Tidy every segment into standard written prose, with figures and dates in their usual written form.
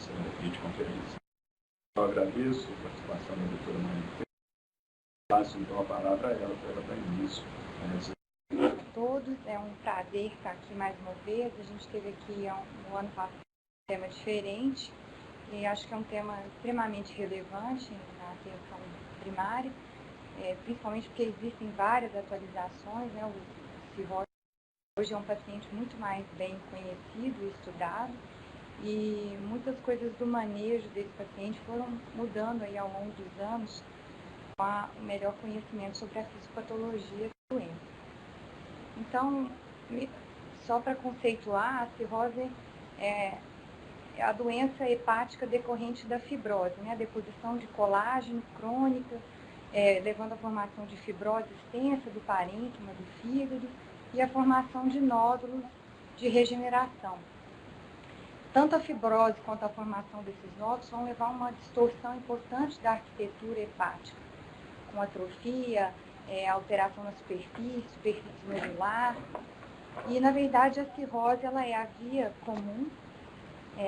essa videoconferência. Eu agradeço a participação da doutora Maria. Passo então a palavra a ela para ela dar início a essa. Todos, é um prazer estar aqui mais uma vez. A gente teve aqui no ano passado um tema diferente e acho que é um tema extremamente relevante na atenção primária, principalmente porque existem várias atualizações, né? O cirrose hoje é um paciente muito mais bem conhecido e estudado e muitas coisas do manejo desse paciente foram mudando aí ao longo dos anos com o melhor conhecimento sobre a fisiopatologia da doença. Então, só para conceituar, a cirrose é a doença hepática decorrente da fibrose, né? A deposição de colágeno crônica, levando à formação de fibrose extensa do parênquima, do fígado, e a formação de nódulos de regeneração. Tanto a fibrose quanto a formação desses nódulos vão levar a uma distorção importante da arquitetura hepática, com atrofia, alteração na superfície nodular. E, na verdade, a cirrose ela é a via comum,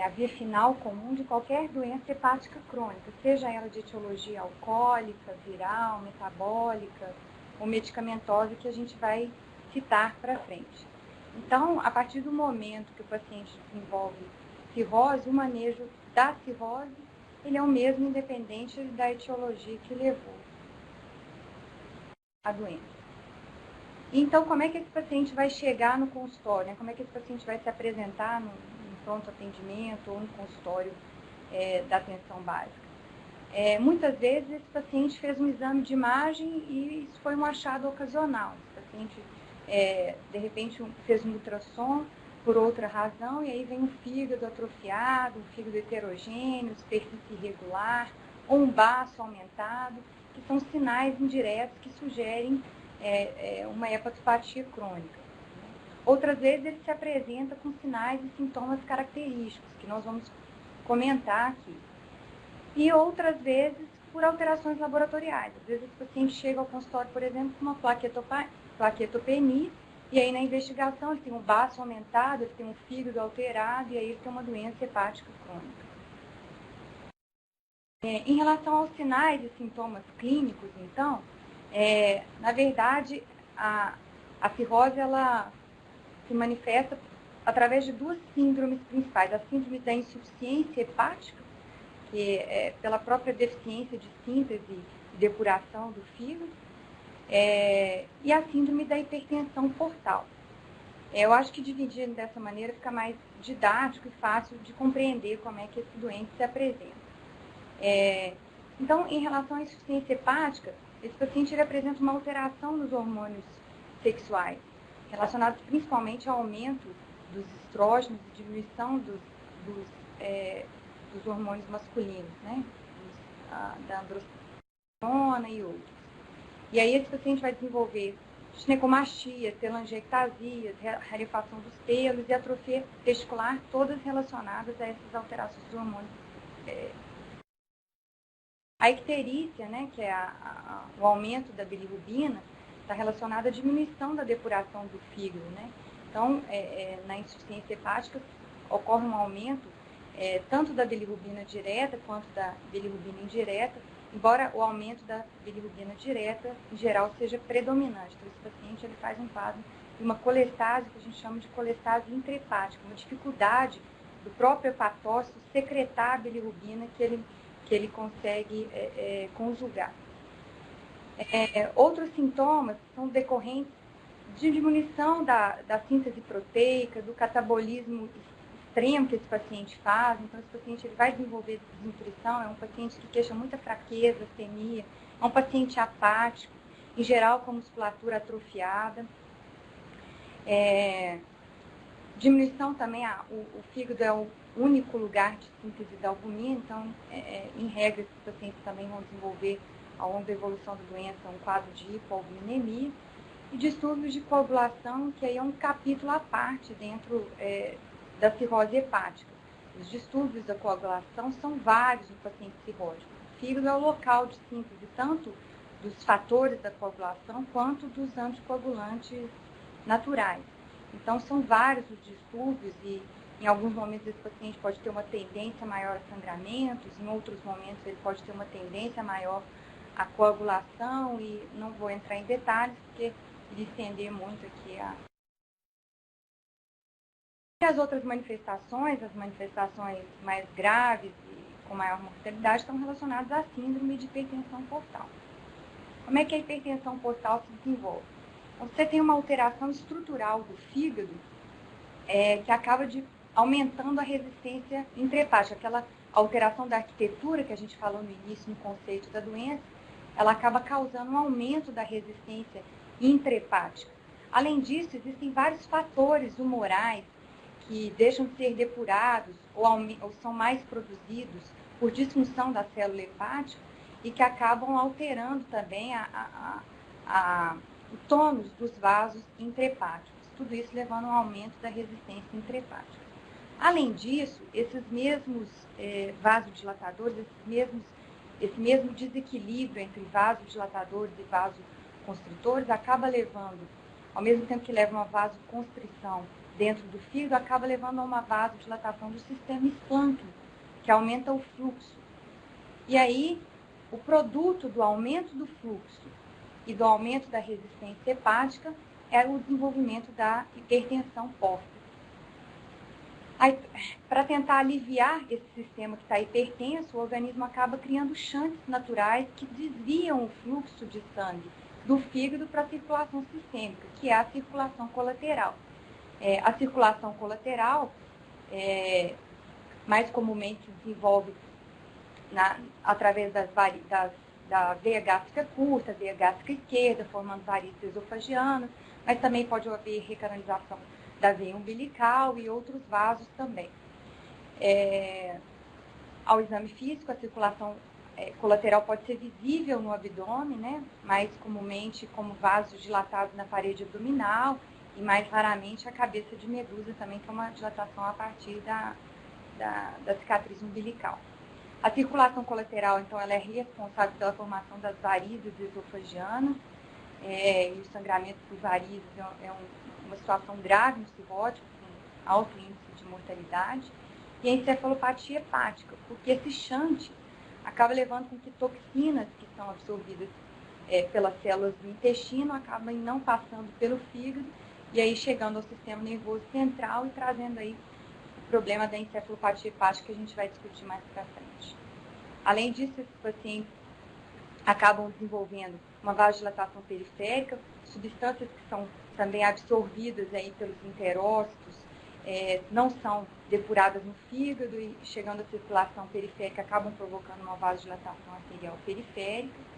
a via final comum de qualquer doença hepática crônica, seja ela de etiologia alcoólica, viral, metabólica ou medicamentosa, que a gente vai citar para frente. Então, a partir do momento que o paciente desenvolve cirrose, o manejo da cirrose ele é o mesmo, independente da etiologia que levou a doença. Então, como é que esse paciente vai chegar no consultório? Né? Como é que esse paciente vai se apresentar no pronto atendimento ou no consultório da atenção básica? Muitas vezes esse paciente fez um exame de imagem e isso foi um achado ocasional. Esse paciente, de repente, fez um ultrassom por outra razão e aí vem um fígado atrofiado, um fígado heterogêneo, superfície irregular ou um baço aumentado, que são sinais indiretos que sugerem uma hepatopatia crônica. Outras vezes ele se apresenta com sinais e sintomas característicos, que nós vamos comentar aqui. E outras vezes por alterações laboratoriais. Às vezes o paciente chega ao consultório, por exemplo, com uma plaquetopenia, e aí na investigação ele tem um baço aumentado, ele tem um fígado alterado, e aí ele tem uma doença hepática crônica. Em relação aos sinais e sintomas clínicos, então, na verdade, a cirrose ela se manifesta através de duas síndromes principais. A síndrome da insuficiência hepática, que é pela própria deficiência de síntese e depuração do fígado, e a síndrome da hipertensão portal. Eu acho que dividindo dessa maneira fica mais didático e fácil de compreender como é que esse doente se apresenta. Então, em relação à insuficiência hepática, esse paciente ele apresenta uma alteração nos hormônios sexuais, relacionados principalmente ao aumento dos estrógenos e diminuição dos hormônios masculinos, né? Da androstenona e outros. E aí esse paciente vai desenvolver ginecomastia, telangiectasias, rarefação dos pelos e atrofia testicular, todas relacionadas a essas alterações dos hormônios. A icterícia, né, que é o aumento da bilirrubina, está relacionada à diminuição da depuração do fígado, né? Então, na insuficiência hepática, ocorre um aumento tanto da bilirrubina direta quanto da bilirrubina indireta, embora o aumento da bilirrubina direta, em geral, seja predominante. Então, esse paciente ele faz um quadro de uma colestase, que a gente chama de colestase intrahepática, uma dificuldade do próprio hepatócito secretar a bilirrubina que ele consegue conjugar. Outros sintomas são decorrentes de diminuição da síntese proteica, do catabolismo extremo que esse paciente faz. Então, esse paciente ele vai desenvolver desnutrição, é um paciente que queixa muita fraqueza, astenia, é um paciente apático, em geral com musculatura atrofiada. Diminuição também, o fígado é o único lugar de síntese da albumina, então, em regra, esses pacientes também vão desenvolver, ao longo da evolução da doença, um quadro de hipoalbuminemia e distúrbios de coagulação, que aí é um capítulo à parte dentro da cirrose hepática. Os distúrbios da coagulação são vários no paciente cirrótico. O fígado é o local de síntese tanto dos fatores da coagulação quanto dos anticoagulantes naturais. Então, são vários os distúrbios e Em alguns momentos, esse paciente pode ter uma tendência maior a sangramentos, em outros momentos, ele pode ter uma tendência maior a coagulação, e não vou entrar em detalhes, porque iria estender muito aqui as outras manifestações, as manifestações mais graves e com maior mortalidade, estão relacionadas à síndrome de hipertensão portal. Como é que a hipertensão portal se desenvolve? Então, você tem uma alteração estrutural do fígado que acaba aumentando a resistência intrahepática, aquela alteração da arquitetura que a gente falou no início no conceito da doença, ela acaba causando um aumento da resistência intrahepática. Além disso, existem vários fatores humorais que deixam de ser depurados ou são mais produzidos por disfunção da célula hepática e que acabam alterando também o tônus dos vasos intrahepáticos. Tudo isso levando a um aumento da resistência intrahepática. Além disso, esses mesmos vasodilatadores, esse mesmo desequilíbrio entre vasodilatadores e vasoconstritores acaba levando, ao mesmo tempo que leva uma vasoconstrição dentro do fígado, acaba levando a uma vasodilatação do sistema esplâncnico, que aumenta o fluxo. E aí, o produto do aumento do fluxo e do aumento da resistência hepática é o desenvolvimento da hipertensão pórfica. Para tentar aliviar esse sistema que está hipertenso, o organismo acaba criando shunts naturais que desviam o fluxo de sangue do fígado para a circulação sistêmica, que é a circulação colateral. A circulação colateral, mais comumente, desenvolve através da veia gástrica curta, veia gástrica esquerda, formando varizes esofagianas, mas também pode haver recanalização da veia umbilical e outros vasos também. Ao exame físico, a circulação colateral pode ser visível no abdômen, né? Mais comumente como vasos dilatados na parede abdominal, e mais raramente a cabeça de medusa também, que é uma dilatação a partir da cicatriz umbilical. A circulação colateral, então, ela é responsável pela formação das varizes esofagianas, e o sangramento por varizes é uma situação grave no cirrótico, com alto índice de mortalidade, e a encefalopatia hepática, porque esse shunt acaba levando com que toxinas que são absorvidas pelas células do intestino acabam não passando pelo fígado, e aí chegando ao sistema nervoso central e trazendo aí o problema da encefalopatia hepática, que a gente vai discutir mais para frente. Além disso, esses pacientes acabam desenvolvendo uma vasodilatação periférica, substâncias que são também absorvidas aí pelos enterócitos, não são depuradas no fígado e chegando à circulação periférica acabam provocando uma vasodilatação arterial periférica,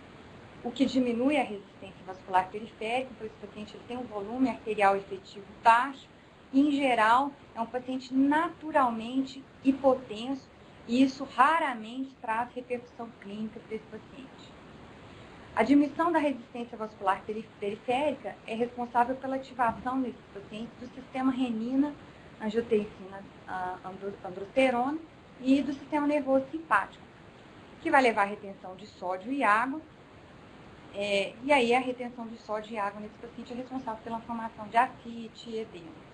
o que diminui a resistência vascular periférica, então esse paciente ele tem um volume arterial efetivo baixo e, em geral, é um paciente naturalmente hipotenso e isso raramente traz repercussão clínica para esse paciente. A diminuição da resistência vascular periférica é responsável pela ativação nesses pacientes do sistema renina, angiotensina, androsterona e do sistema nervoso simpático, que vai levar à retenção de sódio e água. E aí a retenção de sódio e água nesse paciente é responsável pela formação de ascite e edema.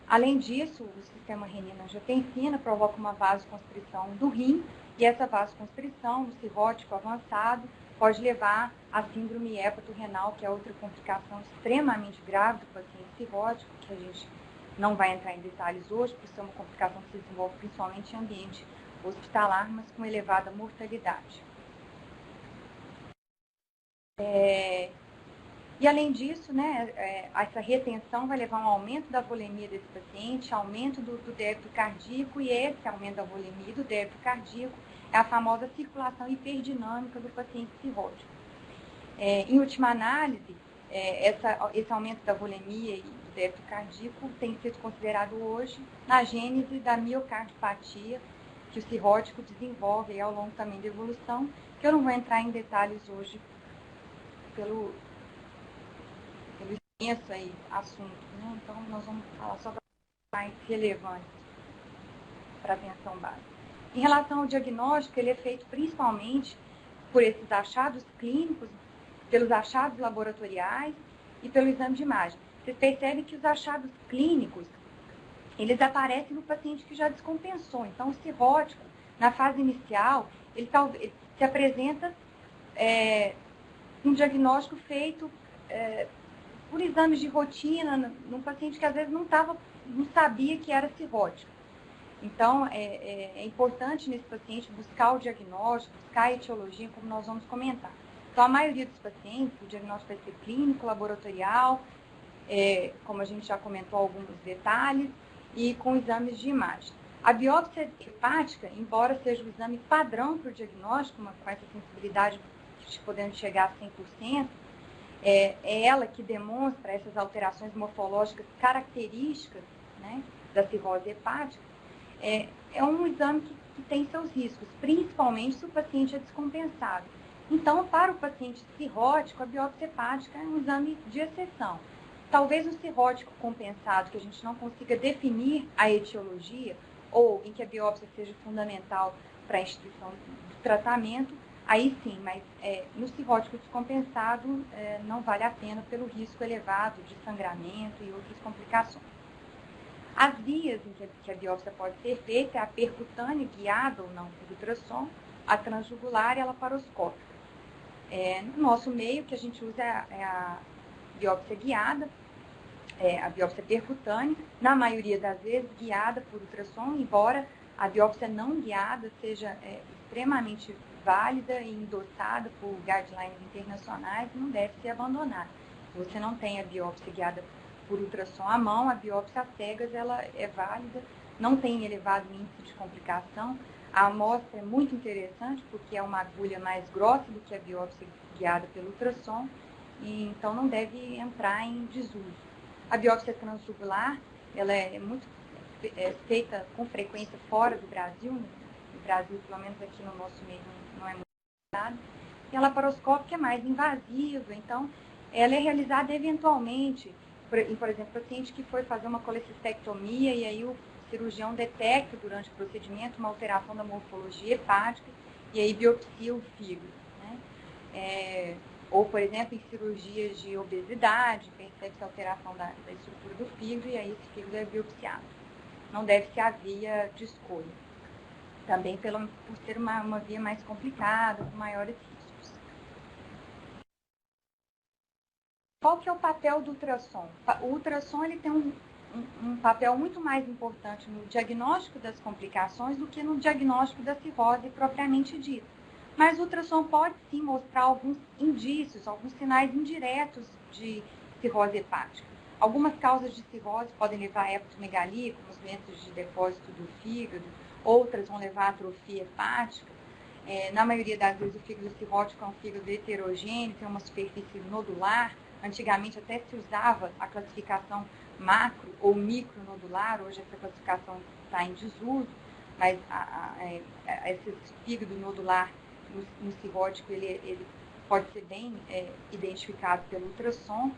Além disso, o sistema renina-angiotensina provoca uma vasoconstrição do rim, e essa vasoconstrição no cirrótico avançado pode levar à síndrome hepatorrenal, que é outra complicação extremamente grave do paciente cirrótico, que a gente não vai entrar em detalhes hoje, porque isso é uma complicação que se desenvolve principalmente em ambiente hospitalar, mas com elevada mortalidade. E além disso, né, essa retenção vai levar a um aumento da volemia desse paciente, aumento do débito cardíaco, e esse aumento da volemia e do débito cardíaco é a famosa circulação hiperdinâmica do paciente cirrótico. Em última análise, esse aumento da volemia e do débito cardíaco tem sido considerado hoje na gênese da miocardiopatia que o cirrótico desenvolve ao longo também da evolução, que eu não vou entrar em detalhes hoje pelo extenso aí assunto, né? Então nós vamos falar só mais relevante para a atenção básica. Em relação ao diagnóstico, ele é feito principalmente por esses achados clínicos, pelos achados laboratoriais e pelo exame de imagem. vocês percebem que os achados clínicos, eles aparecem no paciente que já descompensou. Então, o cirrótico, na fase inicial, ele se apresenta um diagnóstico feito por exames de rotina, num paciente que às vezes não sabia que era cirrótico. Então, é importante nesse paciente buscar o diagnóstico, buscar a etiologia, como nós vamos comentar. Então, a maioria dos pacientes, o diagnóstico vai ser clínico, laboratorial, como a gente já comentou alguns detalhes, e com exames de imagem. A biópsia hepática, embora seja o exame padrão para o diagnóstico, com essa sensibilidade podendo chegar a 100%, é ela que demonstra essas alterações morfológicas características, né, da cirrose hepática. É um exame que tem seus riscos, principalmente se o paciente é descompensado. Então, para o paciente cirrótico, a biópsia hepática é um exame de exceção. Talvez no cirrótico compensado, que a gente não consiga definir a etiologia, ou em que a biópsia seja fundamental para a instituição do tratamento, aí sim, mas no cirrótico descompensado não vale a pena pelo risco elevado de sangramento e outras complicações. As vias em que a biópsia pode ser feita é a percutânea, guiada ou não por ultrassom, a transjugular e a laparoscópica. No nosso meio, o que a gente usa é a biópsia guiada, a biópsia percutânea, na maioria das vezes guiada por ultrassom, embora a biópsia não guiada seja extremamente válida e endossada por guidelines internacionais, não deve ser abandonada. Se você não tem a biópsia guiada por ultrassom à mão, a biópsia às cegas ela é válida, não tem elevado índice de complicação. A amostra é muito interessante porque é uma agulha mais grossa do que a biópsia guiada pelo ultrassom, e então não deve entrar em desuso. A biópsia transjugular, ela é muito feita com frequência fora do Brasil. No Brasil, pelo menos aqui no nosso meio, não é muito usada. E a laparoscópica é mais invasiva, então ela é realizada eventualmente, por exemplo, paciente que foi fazer uma colecistectomia e aí o cirurgião detecta durante o procedimento uma alteração da morfologia hepática e aí biopsia o fígado, né? Ou, por exemplo, em cirurgias de obesidade, percebe-se alteração da estrutura do fígado e aí esse fígado é biopsiado. Não deve ser a via de escolha. Também por ser uma via mais complicada, com maiores riscos. Qual que é o papel do ultrassom? O ultrassom ele tem um papel muito mais importante no diagnóstico das complicações do que no diagnóstico da cirrose propriamente dita. Mas o ultrassom pode sim mostrar alguns indícios, alguns sinais indiretos de cirrose hepática. Algumas causas de cirrose podem levar a hepatomegalia, como os doenças de depósito do fígado, outras vão levar a atrofia hepática. Na maioria das vezes o fígado cirrótico é um fígado heterogêneo, tem uma superfície nodular. Antigamente até se usava a classificação macro ou micronodular, hoje essa classificação está em desuso, mas esse fígado nodular no cirrótico, ele pode ser bem identificado pelo ultrassom.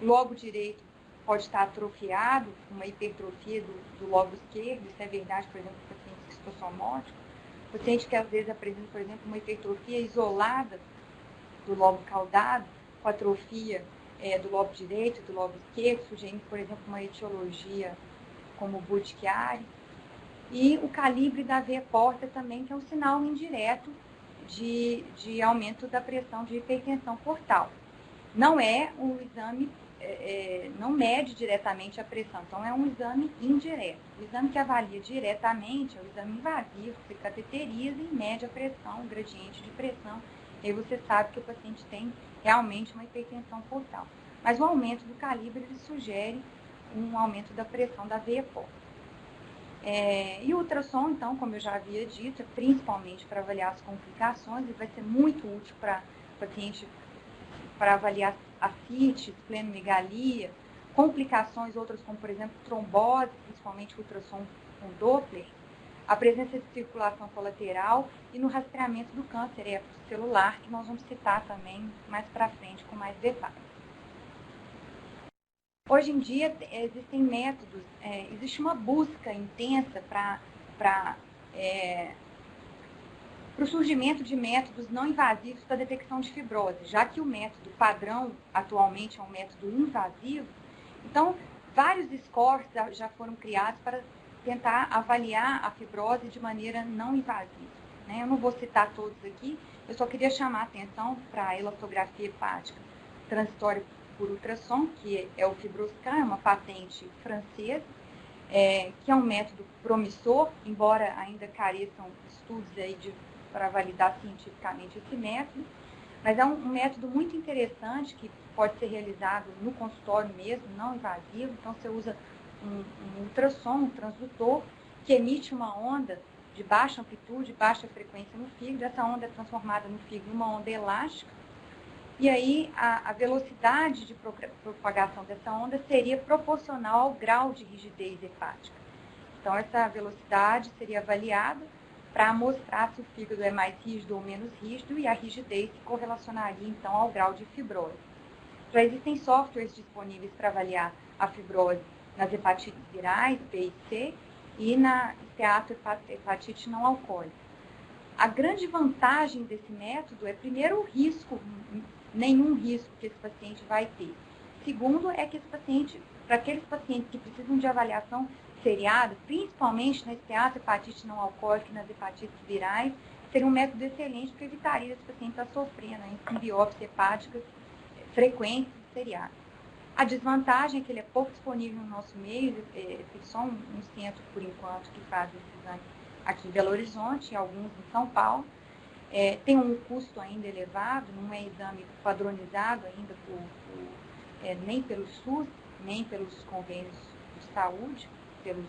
O lobo direito pode estar atrofiado, uma hipertrofia do lobo esquerdo, isso é verdade, por exemplo, no paciente esquistossomótico. Paciente que às vezes apresenta, por exemplo, uma hipertrofia isolada do lobo caudado, com atrofia do lobo direito, do lobo esquerdo, sugerindo, por exemplo, uma etiologia como Budd-Chiari. E o calibre da veia porta também, que é um sinal indireto de aumento da pressão de hipertensão portal. Não é um exame, não mede diretamente a pressão, então é um exame indireto. O exame que avalia diretamente é o exame invasivo, que você cateteriza e mede a pressão, o gradiente de pressão, e aí você sabe que o paciente tem realmente uma hipertensão portal. Mas o aumento do calibre ele sugere um aumento da pressão da veia porta. E o ultrassom, então, como eu já havia dito, é principalmente para avaliar as complicações e vai ser muito útil para o paciente para avaliar ascite, esplenomegalia, complicações outras como, por exemplo, trombose, principalmente o ultrassom com Doppler, a presença de circulação colateral e no rastreamento do câncer hepatocelular, que nós vamos citar também mais para frente com mais detalhes. Hoje em dia existem métodos, existe uma busca intensa para o surgimento de métodos não invasivos para a detecção de fibrose, já que o método padrão atualmente é um método invasivo, Então, vários scores já foram criados para tentar avaliar a fibrose de maneira não invasiva, né? Eu não vou citar todos aqui, eu só queria chamar a atenção para a elastografia hepática transitória por ultrassom, que é o FibroScan, é uma patente francesa, que é um método promissor, embora ainda careçam estudos aí para validar cientificamente esse método, mas é um método muito interessante que pode ser realizado no consultório mesmo, não invasivo. Então, você usa um ultrassom, um transdutor, que emite uma onda de baixa amplitude, baixa frequência no fígado. Essa onda é transformada no fígado em uma onda elástica. E aí, a velocidade de propagação dessa onda seria proporcional ao grau de rigidez hepática. Então, essa velocidade seria avaliada para mostrar se o fígado é mais rígido ou menos rígido, e a rigidez se correlacionaria, então, ao grau de fibrose. Já existem softwares disponíveis para avaliar a fibrose nas hepatites virais, B e C, e na esteatohepatite não alcoólica. A grande vantagem desse método é, primeiro, o risco, nenhum risco que esse paciente vai ter. Segundo, é que esse paciente, para aqueles pacientes que precisam de avaliação seriada, principalmente na esteatohepatite não alcoólica e nas hepatites virais, seria um método excelente que evitaria esse paciente estar sofrendo em biópsias hepáticas frequentes e seriadas. A desvantagem é que ele é pouco disponível no nosso meio, tem só um centro, por enquanto, que faz esse exame aqui em Belo Horizonte, e alguns em São Paulo. Tem um custo ainda elevado, não é exame padronizado ainda nem pelo SUS, nem pelos convênios de saúde, pelos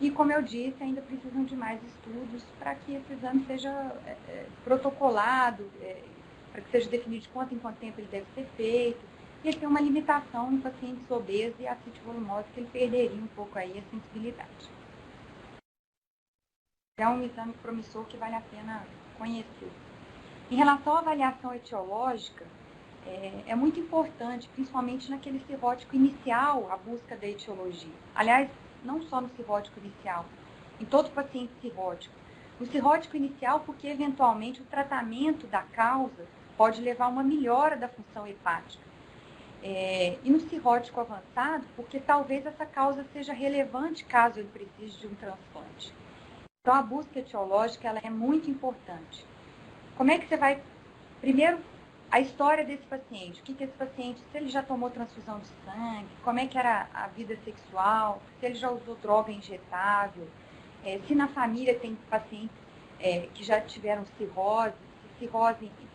e, como eu disse, ainda precisam de mais estudos para que esse exame seja protocolado, para que seja definido de quanto em quanto tempo ele deve ser feito. E ele tem uma limitação em pacientes obesos e ascite volumosa, que ele perderia um pouco aí a sensibilidade. É um exame promissor que vale a pena conhecer. Em relação à avaliação etiológica, é muito importante, principalmente naquele cirrótico inicial, a busca da etiologia. Aliás, não só no cirrótico inicial, em todo paciente cirrótico. No cirrótico inicial, porque eventualmente o tratamento da causa pode levar a uma melhora da função hepática. E no cirrótico avançado, porque talvez essa causa seja relevante caso ele precise de um transplante. Então, a busca etiológica ela é muito importante. Como é que você vai... Primeiro, a história desse paciente. O que esse paciente... Se ele já tomou transfusão de sangue, como é que era a vida sexual, se ele já usou droga injetável, se na família tem pacientes que já tiveram cirrose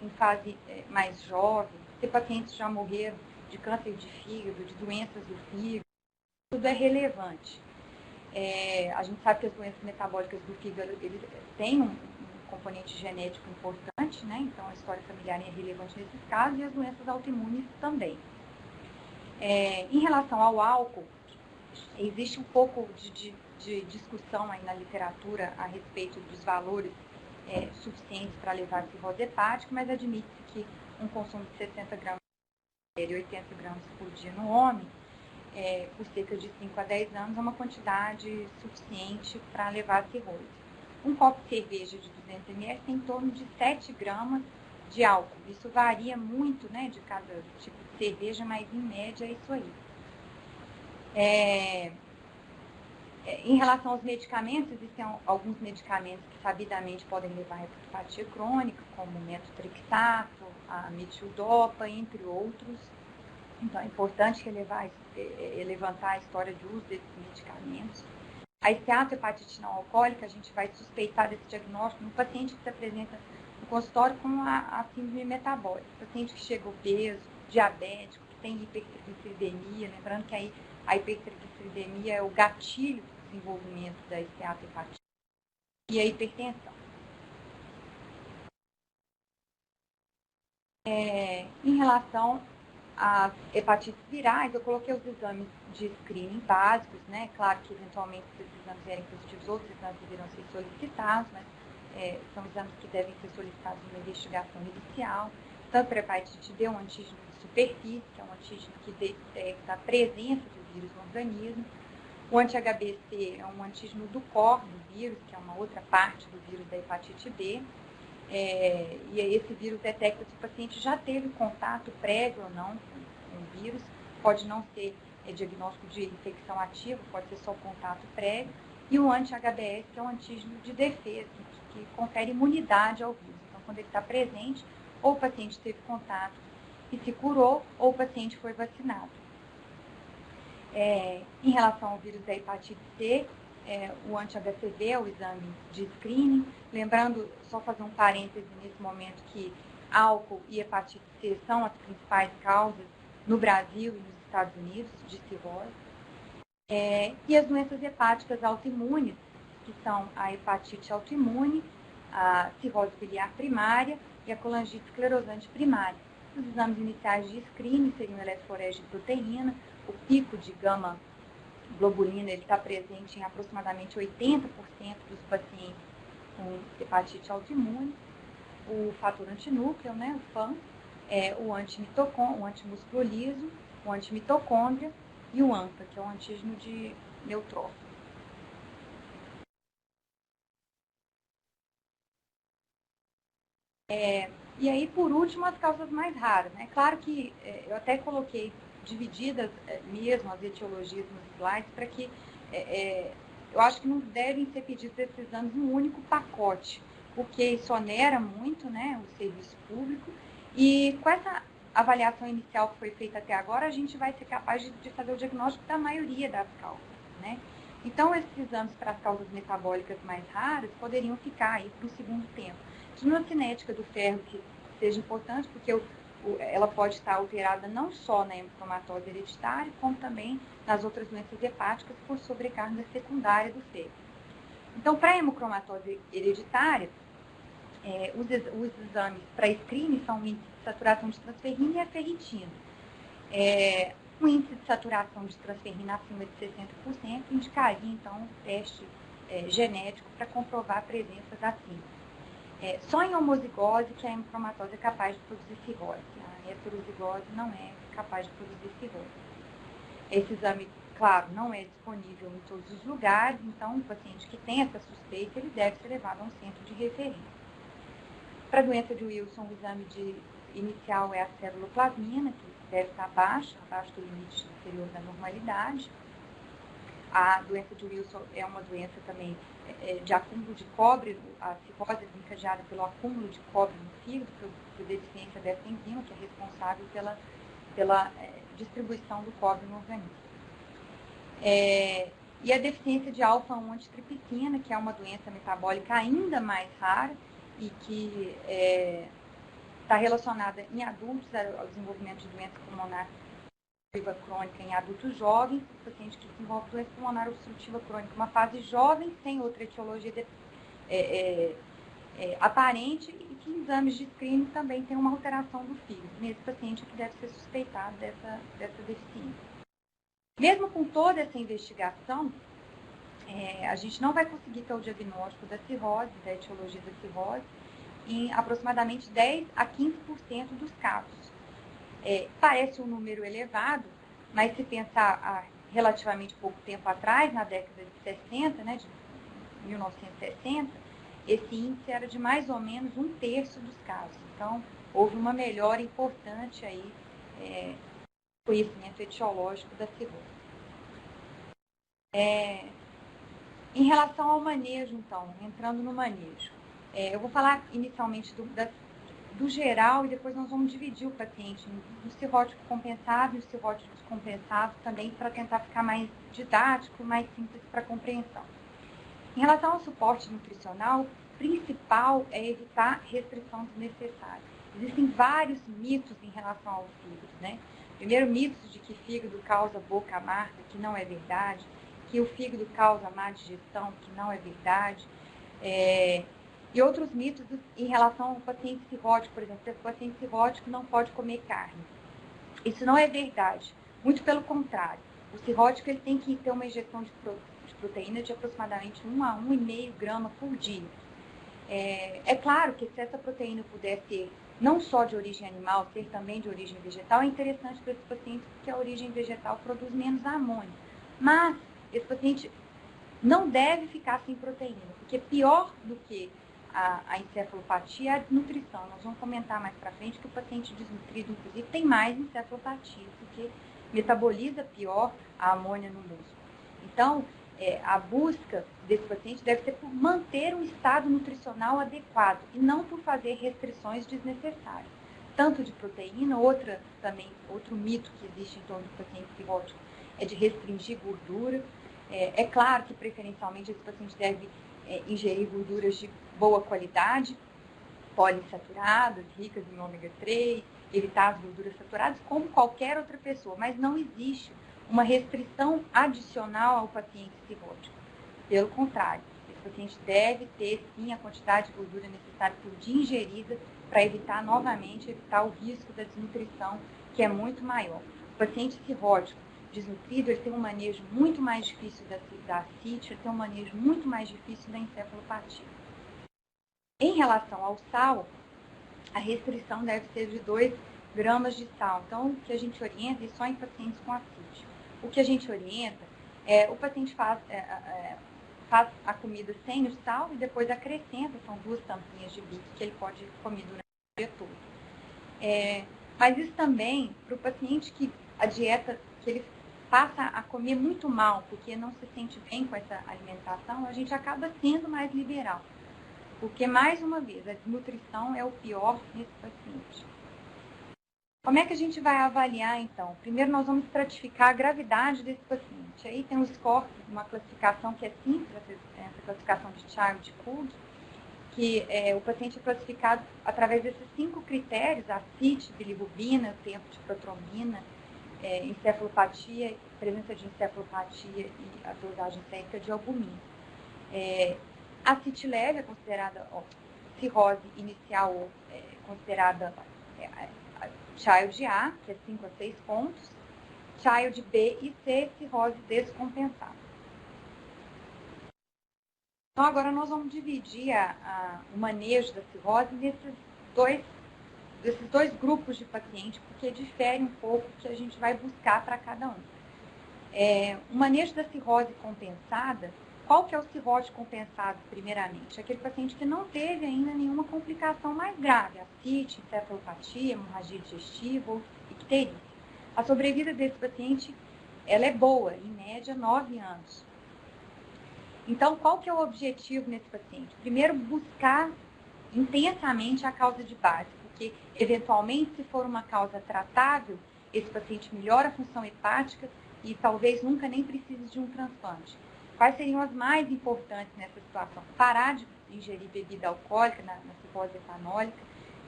em fase mais jovem, se pacientes já morreram de câncer de fígado, de doenças do fígado, tudo é relevante. A gente sabe que as doenças metabólicas do fígado eles têm um componente genético importante, né? Então a história familiar é relevante nesses casos, e as doenças autoimunes também. Em relação ao álcool, existe um pouco de discussão aí na literatura a respeito dos valores suficientes para levar a cirrose hepática, mas admite-se que um consumo de 60 gramas de 80 gramas por dia no homem, por cerca de 5 a 10 anos, é uma quantidade suficiente para levar a cirrose. Um copo de cerveja de 200 ml tem em torno de 7 gramas de álcool. Isso varia muito, né, de cada tipo de cerveja, mas em média é isso aí. Em relação aos medicamentos, existem alguns medicamentos que sabidamente podem levar a hepatopatia crônica, como o metotrexato, a metildopa, entre outros. Então, é importante levantar a história de uso desses medicamentos. A esteatohepatite não alcoólica, a gente vai suspeitar desse diagnóstico no paciente que se apresenta no consultório com a síndrome metabólica. Paciente que chega obeso, diabético, que tem hipertrigliceridemia, lembrando que aí a hipertrigliceridemia é o gatilho do desenvolvimento da esteatohepatite e a hipertensão. Em relação às hepatites virais, eu coloquei os exames de screening básicos, né? Claro que eventualmente se esses exames vierem positivos, outros exames deverão ser solicitados, mas são exames que devem ser solicitados numa investigação inicial. Tanto para a hepatite D, um antígeno de superfície, que é um antígeno que detecta a presença do vírus no organismo. O anti-HBC é um antígeno do core do vírus, que é uma outra parte do vírus da hepatite B. e aí esse vírus detecta se o paciente já teve contato prévio ou não com o vírus, pode não ser diagnóstico de infecção ativa, pode ser só contato prévio, e o anti-HBS, que é um antígeno de defesa, que confere imunidade ao vírus. Então, quando ele está presente, ou o paciente teve contato e se curou, ou o paciente foi vacinado. Em relação ao vírus da hepatite C, o anti-HCV é o exame de screening. Lembrando, só fazer um parêntese nesse momento, que álcool e hepatite C são as principais causas no Brasil e nos Estados Unidos de cirrose. E as doenças hepáticas autoimunes, que são a hepatite autoimune, a cirrose biliar primária e a colangite esclerosante primária. Os exames iniciais de screening seriam o eletroforese de proteína, o pico de gama globulina está presente em aproximadamente 80% dos pacientes com hepatite autoimune, o fator antinúcleo, né, o FAN, o antimúsculo liso, o antimitocôndria e o AMPA, que é o antígeno de neutrófilo. E aí, por último, as causas mais raras. Né? Claro que eu até coloquei divididas mesmo as etiologias nos slides, para que eu acho que não devem ser pedidos esses exames em um único pacote, porque isso onera muito, né, o serviço público, e com essa avaliação inicial que foi feita até agora, a gente vai ser capaz de fazer o diagnóstico da maioria das causas, né? Então, esses exames para as causas metabólicas mais raras poderiam ficar aí para o segundo tempo. Quimiocinética do ferro, que seja importante, porque ela pode estar alterada não só na hemocromatose hereditária, como também nas outras doenças hepáticas por sobrecarga secundária do ferro. Então, para a hemocromatose hereditária, os exames para screening são o índice de saturação de transferrina e a ferritina. O índice de saturação de transferrina acima de 60% indicaria, então, um teste genético para comprovar a presença da síndrome. Só em homozigose que a hemocromatose é capaz de produzir cirrose. A heterozigose não é capaz de produzir cirrose. Esse exame, claro, não é disponível em todos os lugares, então o paciente que tem essa suspeita, ele deve ser levado a um centro de referência. Para a doença de Wilson, o exame inicial é a ceruloplasmina, que deve estar abaixo do limite inferior da normalidade. A doença de Wilson é uma doença também de acúmulo de cobre, a cirrose é desencadeada pelo acúmulo de cobre no fígado, por deficiência dessa enzima, que é responsável pela distribuição do cobre no organismo. E a deficiência de alfa-1 antitripsina, que é uma doença metabólica ainda mais rara e que está relacionada em adultos ao desenvolvimento de doença pulmonar obstrutiva crônica em adultos jovens, paciente que desenvolve doença pulmonar obstrutiva crônica, uma fase jovem, sem outra etiologia aparente, e que em exames de screening também tem uma alteração do fígado, nesse paciente que deve ser suspeitado dessa deficiência. Mesmo com toda essa investigação, a gente não vai conseguir ter o diagnóstico da cirrose, da etiologia da cirrose, em aproximadamente 10 a 15% dos casos. Parece um número elevado, mas se pensar há relativamente pouco tempo atrás, na década de 60, né, de 1960, esse índice era de mais ou menos 1/3 dos casos. Então, houve uma melhora importante aí no conhecimento etiológico da cirrose. Em relação ao manejo, então, entrando no manejo, eu vou falar inicialmente do geral, e depois nós vamos dividir o paciente no cirrótico compensável e o cirrótico descompensado também, para tentar ficar mais didático, mais simples para compreensão. Em relação ao suporte nutricional, o principal é evitar restrição desnecessária. Existem vários mitos em relação ao fígado, né? Primeiro, mitos de que fígado causa boca amarga, que não é verdade, que o fígado causa má digestão, que não é verdade, e outros mitos em relação ao paciente cirrótico, por exemplo, o paciente cirrótico não pode comer carne. Isso não é verdade, muito pelo contrário. O cirrótico ele tem que ter uma injeção de proteína de aproximadamente 1 a 1,5 grama por dia. É claro que se essa proteína puder ser não só de origem animal, ser também de origem vegetal, é interessante para esse paciente, porque a origem vegetal produz menos amônio. Mas esse paciente não deve ficar sem proteína, porque pior do que a encefalopatia é a desnutrição. Nós vamos comentar mais para frente que o paciente desnutrido, inclusive, tem mais encefalopatia, porque metaboliza pior a amônia no músculo. Então, a busca desse paciente deve ser por manter um estado nutricional adequado e não por fazer restrições desnecessárias, tanto de proteína. Outro mito que existe em torno do paciente cirrótico é de restringir gordura. É claro que, preferencialmente, esse paciente deve ingerir gorduras de boa qualidade, poliinsaturadas, ricas em ômega 3, evitar as gorduras saturadas, como qualquer outra pessoa, mas não existe uma restrição adicional ao paciente cirrótico. Pelo contrário, esse paciente deve ter, sim, a quantidade de gordura necessária por dia ingerida para evitar o risco da desnutrição, que é muito maior. O paciente cirrótico desnutrido, ele tem um manejo muito mais difícil da ascite, ele tem um manejo muito mais difícil da encefalopatia. Em relação ao sal, a restrição deve ser de 2 gramas de sal. Então, o que a gente orienta é só em pacientes com ascite. O que a gente orienta o paciente faz a comida sem o sal e depois acrescenta, são 2 tampinhas de bico que ele pode comer durante o dia todo. Mas isso também, para o paciente que a dieta, que ele passa a comer muito mal, porque não se sente bem com essa alimentação, a gente acaba sendo mais liberal. Porque, mais uma vez, a desnutrição é o pior nesse paciente. Como é que a gente vai avaliar, então? Primeiro, nós vamos estratificar a gravidade desse paciente. Aí tem um score, uma classificação que é simples, essa classificação de Child-Cook, que o paciente é classificado através desses 5 critérios: ascite, bilirrubina, tempo de protrombina, encefalopatia, presença de encefalopatia e a dosagem sérica de albumina. A ascite leve é considerada cirrose inicial, considerada Child A, que é 5 a 6 pontos, Child B e C, cirrose descompensada. Então, agora nós vamos dividir o manejo da cirrose desses dois grupos de pacientes, porque difere um pouco o que a gente vai buscar para cada um. O manejo da cirrose compensada, qual que é o cirrótico compensado, primeiramente? Aquele paciente que não teve ainda nenhuma complicação mais grave, ascite, encefalopatia, hemorragia digestiva ou icterícia. A sobrevida desse paciente, ela é boa, em média 9 anos. Então, qual que é o objetivo nesse paciente? Primeiro, buscar intensamente a causa de base, porque, eventualmente, se for uma causa tratável, esse paciente melhora a função hepática e talvez nunca nem precise de um transplante. Quais seriam as mais importantes nessa situação? Parar de ingerir bebida alcoólica na cirrose etanólica.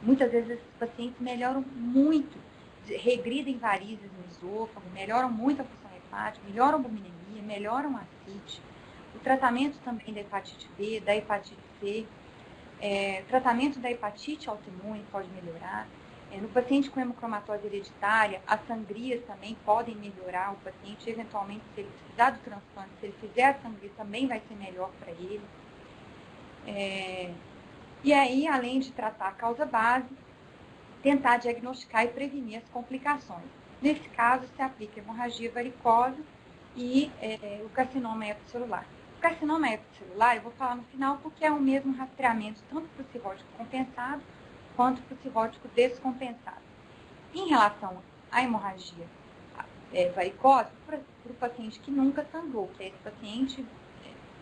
Muitas vezes esses pacientes melhoram muito, regridem varizes no esôfago, melhoram muito a função hepática, melhoram a albuminemia, melhoram a ascite. O tratamento também da hepatite B, da hepatite C, tratamento da hepatite autoimune pode melhorar. No paciente com hemocromatose hereditária, as sangrias também podem melhorar o paciente. Eventualmente, se ele precisar do transplante, se ele fizer a sangria, também vai ser melhor para ele. E aí, além de tratar a causa base, tentar diagnosticar e prevenir as complicações. Nesse caso, se aplica hemorragia varicosa e o carcinoma hepatocelular. O carcinoma hepatocelular, eu vou falar no final, porque é o mesmo rastreamento tanto para o cirrótico compensado quanto para o cirrótico descompensado. Em relação à hemorragia varicosa, para o paciente que nunca sangrou, que é esse paciente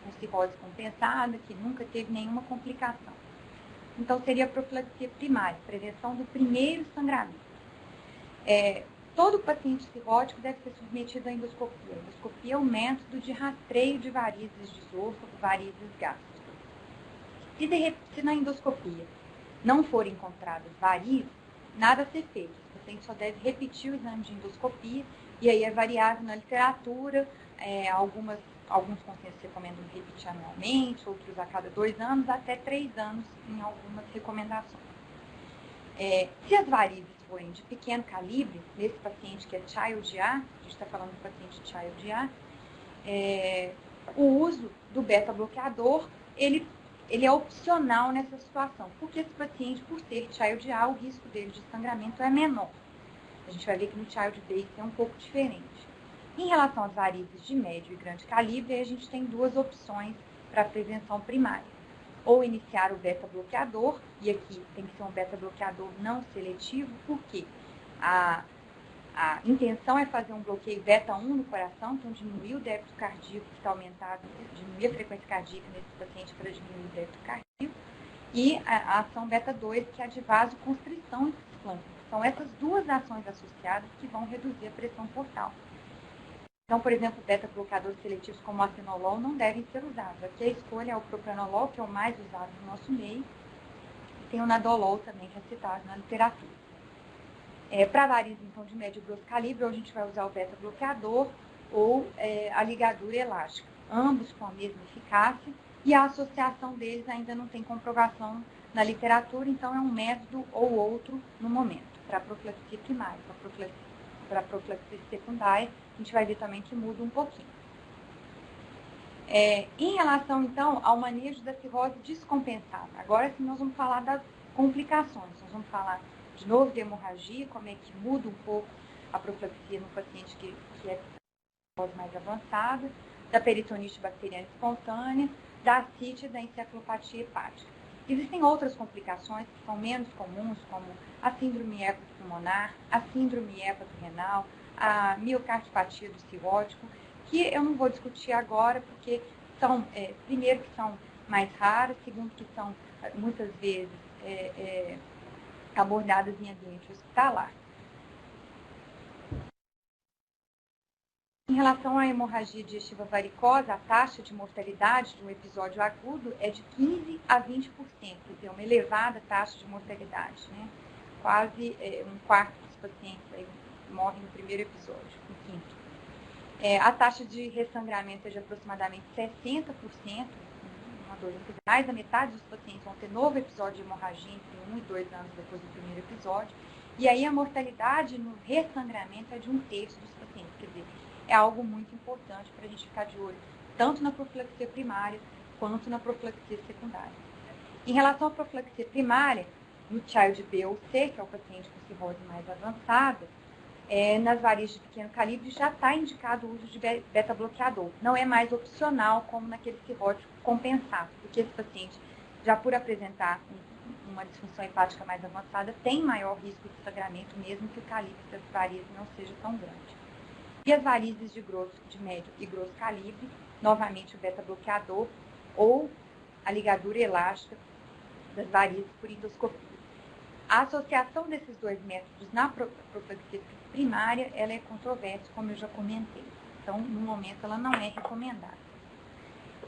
com cirrose compensada, que nunca teve nenhuma complicação. Então, seria a profilaxia primária, prevenção do primeiro sangramento. Todo paciente cirrótico deve ser submetido à endoscopia. A endoscopia é um método de rastreio de varizes de esôfago, varizes gástricas. Se na endoscopia não forem encontradas varizes, nada a ser feito. O paciente só deve repetir o exame de endoscopia, e aí é variável na literatura. Alguns consensos recomendam repetir anualmente, outros a cada 2 anos, até 3 anos em algumas recomendações. Se as varizes forem de pequeno calibre, nesse paciente que é Child A, a gente está falando do paciente Child A, o uso do beta-bloqueador, ele é opcional nessa situação, porque esse paciente, por ter Child A, o risco dele de sangramento é menor. A gente vai ver que no Child B isso é um pouco diferente. Em relação às varizes de médio e grande calibre, a gente tem 2 opções para a prevenção primária. ou iniciar o beta-bloqueador, e aqui tem que ser um beta-bloqueador não seletivo, porque a intenção é fazer um bloqueio beta-1 no coração, então diminuir o débito cardíaco que está aumentado, diminuir a frequência cardíaca nesse paciente para diminuir o débito cardíaco, e a ação beta-2, que é a de vasoconstrição inflante. São essas duas ações associadas que vão reduzir a pressão portal. Então, por exemplo, beta-bloqueadores seletivos como o atenolol não devem ser usados. Aqui a escolha é o propranolol, que é o mais usado no nosso meio, e tem o nadolol também, que é citado na literatura. Para varizes, então, de médio e grosso calibre, a gente vai usar o beta-bloqueador ou a ligadura elástica, ambos com a mesma eficácia, e a associação deles ainda não tem comprovação na literatura, então é um método ou outro no momento, para a profilaxia primária. Para a profilaxia secundária, a gente vai ver também que muda um pouquinho. Em relação, então, ao manejo da cirrose descompensada, agora sim nós vamos falar das complicações, nós vamos falar de novo de hemorragia, como é que muda um pouco a profilaxia no paciente que é cirrose mais avançada, da peritonite bacteriana espontânea, da ascite e da encefalopatia hepática. Existem outras complicações que são menos comuns, como a síndrome hepatopulmonar, a síndrome hepatorenal, a miocardiopatia do cirrótico, que eu não vou discutir agora, porque são, primeiro, que são mais raras, segundo, que são, muitas vezes, abordadas em ambiente hospitalar. Em relação à hemorragia digestiva varicosa, a taxa de mortalidade de um episódio agudo é de 15% a 20%, quer dizer, uma elevada taxa de mortalidade, né? Quase um quarto dos pacientes aí morrem no primeiro episódio, no quinto. A taxa de ressangramento é de aproximadamente 60%, uma dor entre mais da metade dos pacientes vão ter novo episódio de hemorragia entre 1 e 2 anos depois do primeiro episódio, e aí a mortalidade no ressangramento é de 1/3 dos pacientes, quer dizer, é algo muito importante para a gente ficar de olho, tanto na profilaxia primária quanto na profilaxia secundária. Em relação à profilaxia primária, no Child B ou C, que é o paciente com cirrose mais avançada, nas varizes de pequeno calibre já está indicado o uso de beta-bloqueador. Não é mais opcional como naquele cirrótico compensado, porque esse paciente, já por apresentar uma disfunção hepática mais avançada, tem maior risco de sangramento, mesmo que o calibre das varizes não seja tão grande. E as varizes de médio e grosso calibre, novamente o beta-bloqueador ou a ligadura elástica das varizes por endoscopia. A associação desses dois métodos na profilaxia primária, ela é controversa, como eu já comentei. Então, no momento, ela não é recomendada.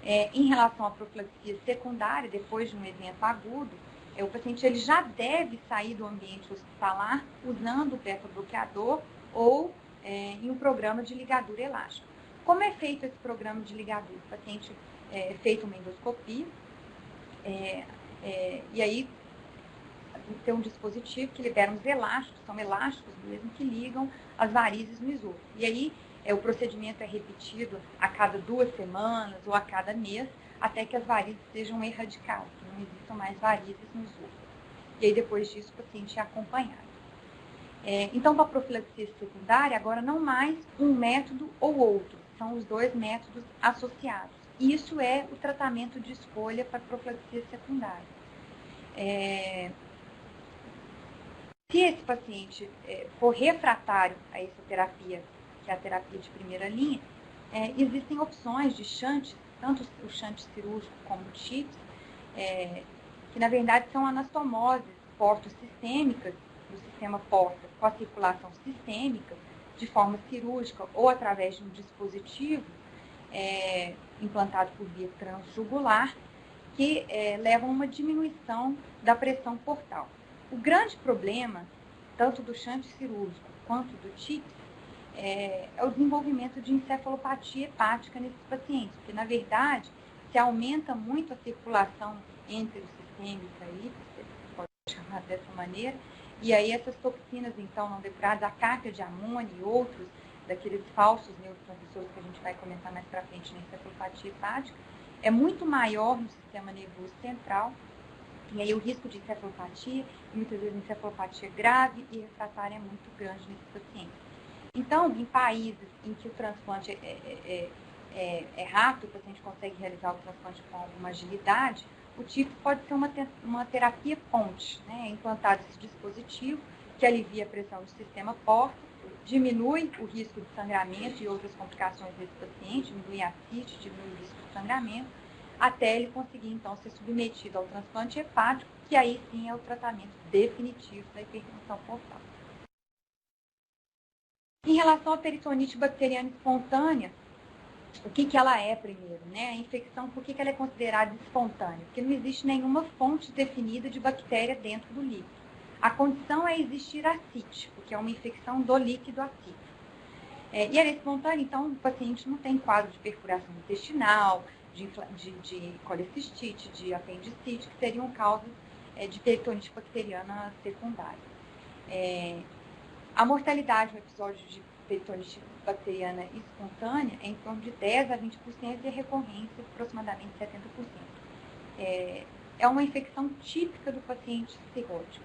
Em relação à profilaxia secundária, depois de um evento agudo, o paciente ele já deve sair do ambiente hospitalar usando o beta-bloqueador ou em um programa de ligadura elástica. Como é feito esse programa de ligadura? O paciente é feito uma endoscopia, e aí tem um dispositivo que libera uns elásticos, são elásticos mesmo, que ligam as varizes no esôfago. E aí o procedimento é repetido a cada 2 semanas ou a cada mês, até que as varizes sejam erradicadas, que não existam mais varizes no esôfago. E aí depois disso o paciente é acompanhado. Então, para a profilaxia secundária, agora não mais um método ou outro, são os dois métodos associados. Isso é o tratamento de escolha para a profilaxia secundária. Se esse paciente for refratário a essa terapia, que é a terapia de primeira linha, existem opções de shunts, tanto o shunt cirúrgico como o TIPS, que na verdade são anastomoses portosistêmicas do sistema porta com a circulação sistêmica, de forma cirúrgica ou através de um dispositivo implantado por via transjugular, que levam a uma diminuição da pressão portal. O grande problema, tanto do shunt cirúrgico quanto do TIPS, é o desenvolvimento de encefalopatia hepática nesses pacientes, porque, na verdade, se aumenta muito a circulação entre-sistêmica e você pode chamar dessa maneira, e aí essas toxinas, então, não depuradas, a carga de amônia e outros daqueles falsos neurotransmissores que a gente vai comentar mais para frente na encefalopatia hepática, é muito maior no sistema nervoso central, e aí o risco de encefalopatia, muitas vezes encefalopatia grave e refratária é muito grande nesses pacientes. Então, em países em que o transplante é rápido, o paciente consegue realizar o transplante com alguma agilidade, o TIF pode ser uma terapia ponte, né? Implantado esse dispositivo que alivia a pressão do sistema pórtico, diminui o risco de sangramento e outras complicações desse paciente, diminui a ascite, diminui o risco de sangramento, até ele conseguir, então, ser submetido ao transplante hepático, que aí sim é o tratamento definitivo da hipertensão portal. Em relação à peritonite bacteriana espontânea, o que ela é primeiro, né? A infecção, por que ela é considerada espontânea? Porque não existe nenhuma fonte definida de bactéria dentro do líquido. A condição é existir ascite, porque é uma infecção do líquido acítico. E ela é espontânea, então o paciente não tem quadro de perfuração intestinal, de colecistite, de apendicite, que seriam causas de peritonite bacteriana secundária. A mortalidade no episódio de peritonite bacteriana espontânea é em torno de 10 a 20% e a recorrência de aproximadamente 70%. É uma infecção típica do paciente cirrótico.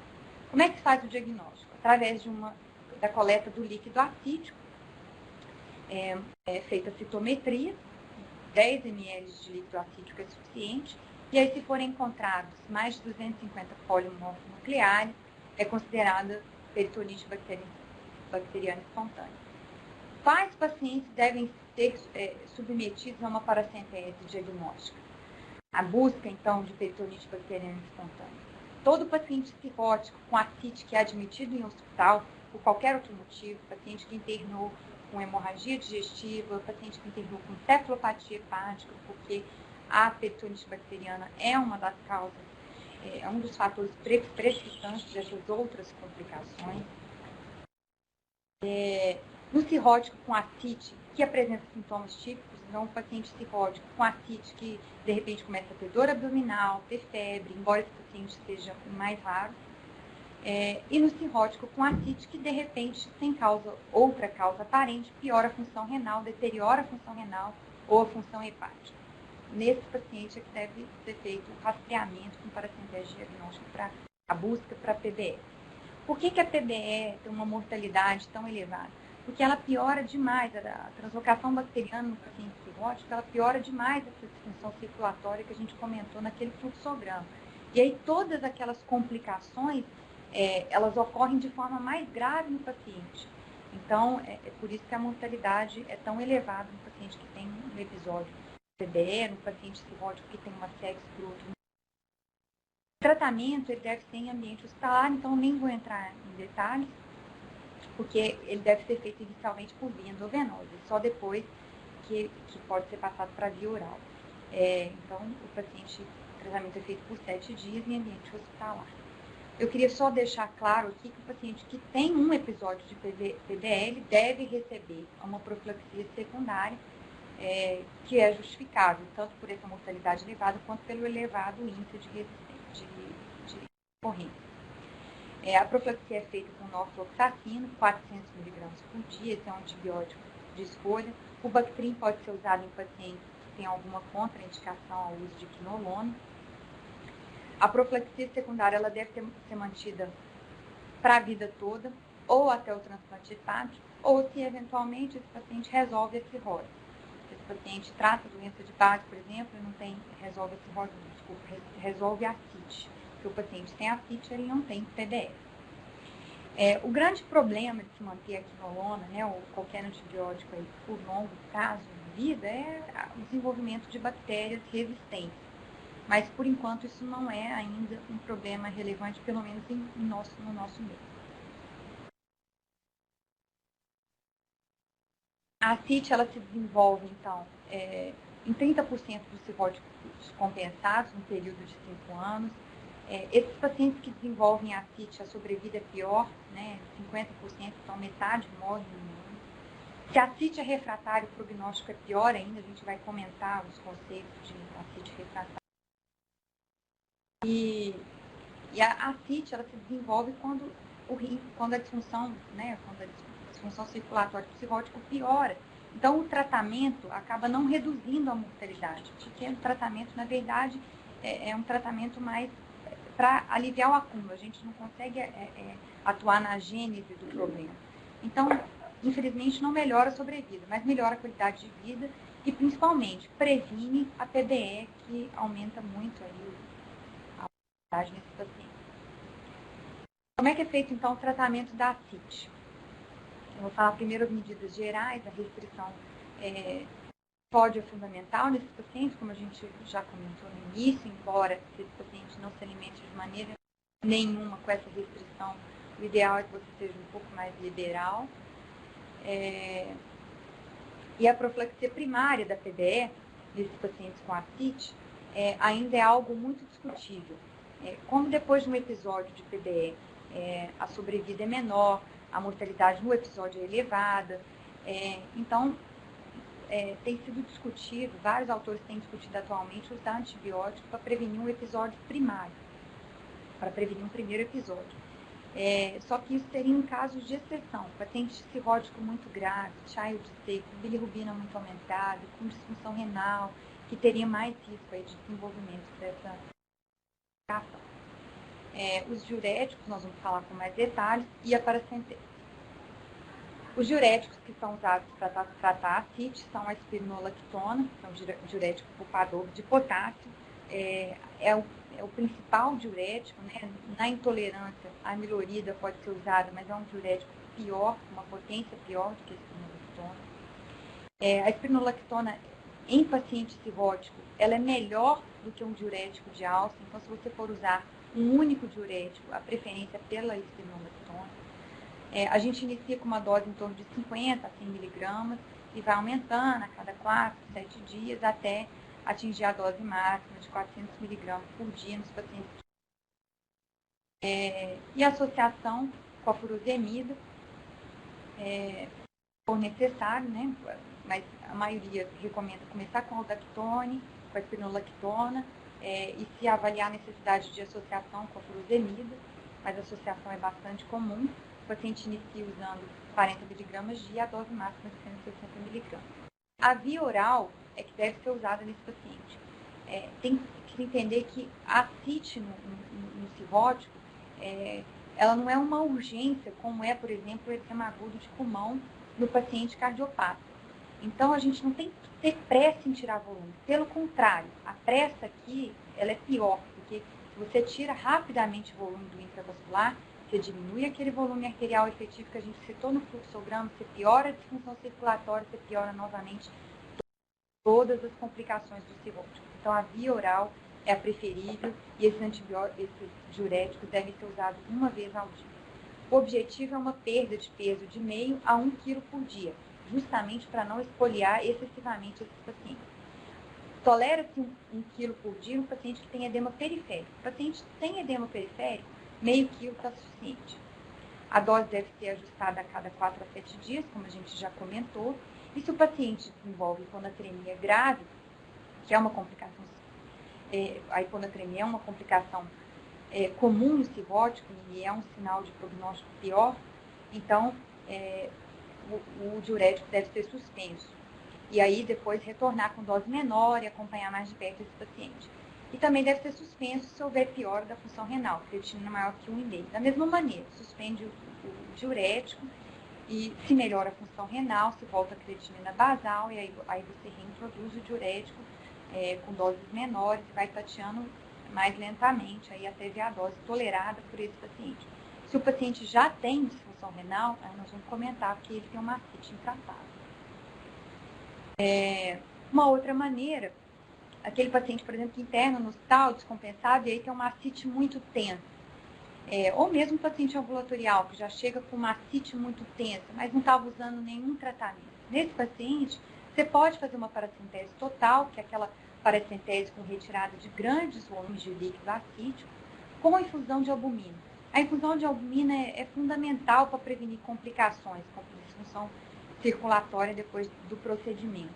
Como é que se faz o diagnóstico? Através da coleta do líquido acítico, é feita a citometria, 10 ml de líquido acítico é suficiente, e aí se forem encontrados mais de 250 polimorfonucleares, é considerada peritonite bacteriana espontânea. Quais pacientes devem ser submetidos a uma paracentese diagnóstica? A busca, então, de peritonite bacteriana espontânea. Todo paciente cirrótico com ascite que é admitido em hospital, por qualquer outro motivo, paciente que internou com hemorragia digestiva, paciente que internou com cefalopatia hepática, porque a peritonite bacteriana é uma das causas, é um dos fatores precipitantes dessas outras complicações. No cirrótico com ascite, que apresenta sintomas típicos, então o paciente cirrótico com ascite que de repente começa a ter dor abdominal, ter febre, embora esse paciente seja mais raro, e no cirrótico com ascite que de repente, sem outra causa aparente, piora a função renal, deteriora a função renal ou a função hepática. Nesse paciente é que deve ser feito o rastreamento com paracentese diagnóstica para a busca para PBE. Por que a PBE tem uma mortalidade tão elevada? Porque ela piora demais, a translocação bacteriana no paciente cirrótico, ela piora demais essa disfunção circulatória que a gente comentou naquele fluxograma. E aí todas aquelas complicações, elas ocorrem de forma mais grave no paciente. Então, é por isso que a mortalidade é tão elevada no paciente que tem um episódio de PBE, no paciente cirrótico que tem uma sepse. O tratamento ele deve ser em ambiente hospitalar, então nem vou entrar em detalhes, porque ele deve ser feito inicialmente por via endovenosa, só depois que pode ser passado para via oral. Então, o tratamento é feito por 7 dias em ambiente hospitalar. Eu queria só deixar claro aqui que o paciente que tem um episódio de PBL deve receber uma profilaxia secundária, que é justificável, tanto por essa mortalidade elevada, quanto pelo elevado índice de recorrência. A profilaxia é feita com norfloxacino, 400 mg por dia, esse é um antibiótico de escolha. O Bactrim pode ser usado em pacientes que têm alguma contraindicação ao uso de quinolona. A profilaxia secundária ela deve ser mantida para a vida toda, ou até o transplante hepático, ou se eventualmente esse paciente resolve a cirrose. Se esse paciente trata a doença de base, por exemplo, e resolve a cirrose, resolve a ascite. Porque o paciente tem ascite, ele não tem PBE. O grande problema de se manter a quinolona, né, ou qualquer antibiótico aí, por longo prazo de vida, é o desenvolvimento de bactérias resistentes. Mas, por enquanto, isso não é ainda um problema relevante, pelo menos no nosso meio. A ascite, ela se desenvolve, então, em 30% dos cirróticos compensados, no período de 5 anos. Esses pacientes que desenvolvem ascite, a sobrevida é pior, né, 50%, então metade morre no ano. Se a ascite é refratário, o prognóstico é pior ainda, a gente vai comentar os conceitos de ascite refratário. E a ascite, ela se desenvolve quando a disfunção, né, quando a disfunção circulatória do cirrótico piora. Então, o tratamento acaba não reduzindo a mortalidade, porque o tratamento, na verdade, é um tratamento mais para aliviar o acúmulo. A gente não consegue atuar na gênese do problema. Então, infelizmente, não melhora a sobrevida, mas melhora a qualidade de vida e, principalmente, previne a PBE, que aumenta muito aí nesse paciente. Como é que é feito, então, o tratamento da ascite? Eu vou falar primeiro as medidas gerais, a restrição sódio é fundamental nesses pacientes, como a gente já comentou no início, embora esse paciente não se alimente de maneira nenhuma com essa restrição, o ideal é que você seja um pouco mais liberal. E a profilaxia primária da PBE, nesses pacientes com ascite, ainda é algo muito discutível. Como depois de um episódio de PBE, a sobrevida é menor, a mortalidade no episódio é elevada, então tem sido discutido, vários autores têm discutido atualmente usar antibiótico para prevenir um episódio primário, para prevenir um primeiro episódio. Só que isso seria em casos de exceção, paciente cirrótico muito grave, child seco, bilirrubina muito aumentada, com disfunção renal, que teria mais risco de desenvolvimento dessa complicação. Os diuréticos, nós vamos falar com mais detalhes, e a paracentese. Os diuréticos que são usados para tratar a ascite são a espironolactona, que é um diurético poupador de potássio, é o principal diurético, né? Na intolerância, a amilorida pode ser usada, mas é um diurético pior, uma potência pior do que a espironolactona. A espironolactona, em paciente cirrótico, ela é melhor do que um diurético de alça, então se você for usar um único diurético, a preferência é pela espironolactona. A gente inicia com uma dose em torno de 50 a 100 miligramas e vai aumentando a cada 4, 7 dias até atingir a dose máxima de 400 miligramas por dia nos pacientes. E a associação com a furosemida, se for necessário, né? Mas a maioria recomenda começar com a aldactone, com a espironolactona, e se avaliar a necessidade de associação com a furosemida, mas a associação é bastante comum. O paciente inicia usando 40 miligramas dia, a dose máxima de 160 miligramas. A via oral é que deve ser usada nesse paciente. Tem que entender que a ascite no cirrótico, ela não é uma urgência, como é, por exemplo, o edema agudo de pulmão no paciente cardiopata. Então, a gente não tem que ter pressa em tirar volume. Pelo contrário, a pressa aqui, ela é pior, porque se você tira rapidamente o volume do intravascular, você diminui aquele volume arterial efetivo que a gente citou no fluxograma, você piora a disfunção circulatória, você piora novamente todas as complicações do cirrótico. Então, a via oral é a preferível e esses diuréticos devem ser usados uma vez ao dia. O objetivo é uma perda de peso de meio a 1 kg por dia, justamente para não espoliar excessivamente esses pacientes. Tolera-se 1 kg por dia um paciente que tem edema periférico. O paciente sem edema periférico, meio quilo está suficiente. A dose deve ser ajustada a cada 4 a 7 dias, como a gente já comentou. E se o paciente desenvolve hiponatremia grave, que é uma complicação, a hiponatremia é uma complicação comum no cirrótico e é um sinal de prognóstico pior, então o diurético deve ser suspenso. E aí depois retornar com dose menor e acompanhar mais de perto esse paciente. E também deve ser suspenso se houver piora da função renal, creatinina maior que 1,5. Da mesma maneira, suspende o diurético e se melhora a função renal, se volta a creatinina basal e aí você reintroduz o diurético com doses menores e vai tateando mais lentamente aí até ver a dose tolerada por esse paciente. Se o paciente já tem disfunção renal, aí nós vamos comentar que ele tem uma ascite intratável. Uma outra maneira, aquele paciente, por exemplo, que interna no hospital, descompensado, e aí tem uma ascite muito tensa. Ou mesmo um paciente ambulatorial, que já chega com uma ascite muito tensa, mas não estava usando nenhum tratamento. Nesse paciente, você pode fazer uma paracentese total, que é aquela paracentese com retirada de grandes volumes de líquido acítico, com a infusão de albumina. A infusão de albumina é fundamental para prevenir complicações, como disfunção circulatória depois do procedimento.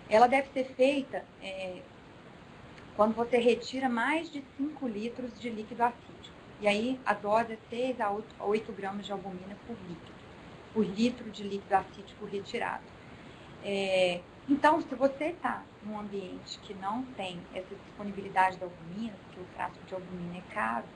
Ela deve ser feita quando você retira mais de 5 litros de líquido acítico. E aí a dose é 6 a 8 gramas de albumina por litro de líquido acítico retirado. Então, se você está num ambiente que não tem essa disponibilidade da albumina, porque o frasco de albumina é caro,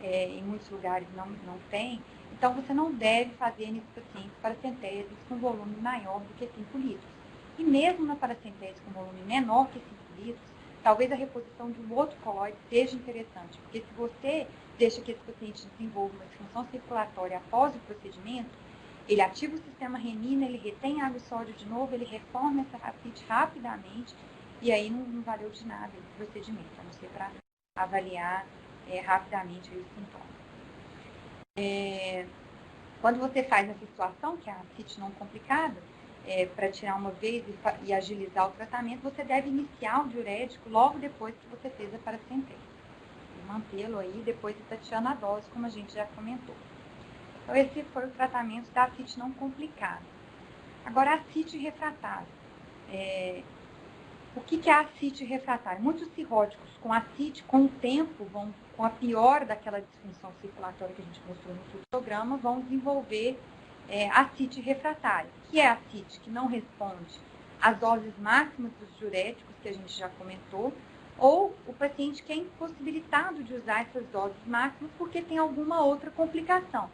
em muitos lugares não tem, então você não deve fazer nesse paciente paracenteses com volume maior do que 5 litros. E mesmo na paracentese com volume menor que 5 litros, talvez a reposição de um outro colóide seja interessante, porque se você deixa que esse paciente desenvolva uma disfunção circulatória após o procedimento, ele ativa o sistema renina, ele retém água e sódio de novo, ele reforma essa ascite rapidamente, e aí não valeu de nada o procedimento, a não ser para avaliar rapidamente os sintomas. Quando você faz essa situação, que é a ascite não complicada, para tirar uma vez e agilizar o tratamento, você deve iniciar o diurético logo depois que você fez a paracentese. E mantê-lo aí depois de tateando a dose, como a gente já comentou. Então, esse foi o tratamento da ascite não complicada. Agora, a ascite refratária. O que é a ascite refratária? Muitos cirróticos com ascite, com o tempo, com a piora daquela disfunção circulatória que a gente mostrou no fluxograma, vão desenvolver ascite refratária, que é a ascite que não responde às doses máximas dos diuréticos, que a gente já comentou, ou o paciente que é impossibilitado de usar essas doses máximas porque tem alguma outra complicação,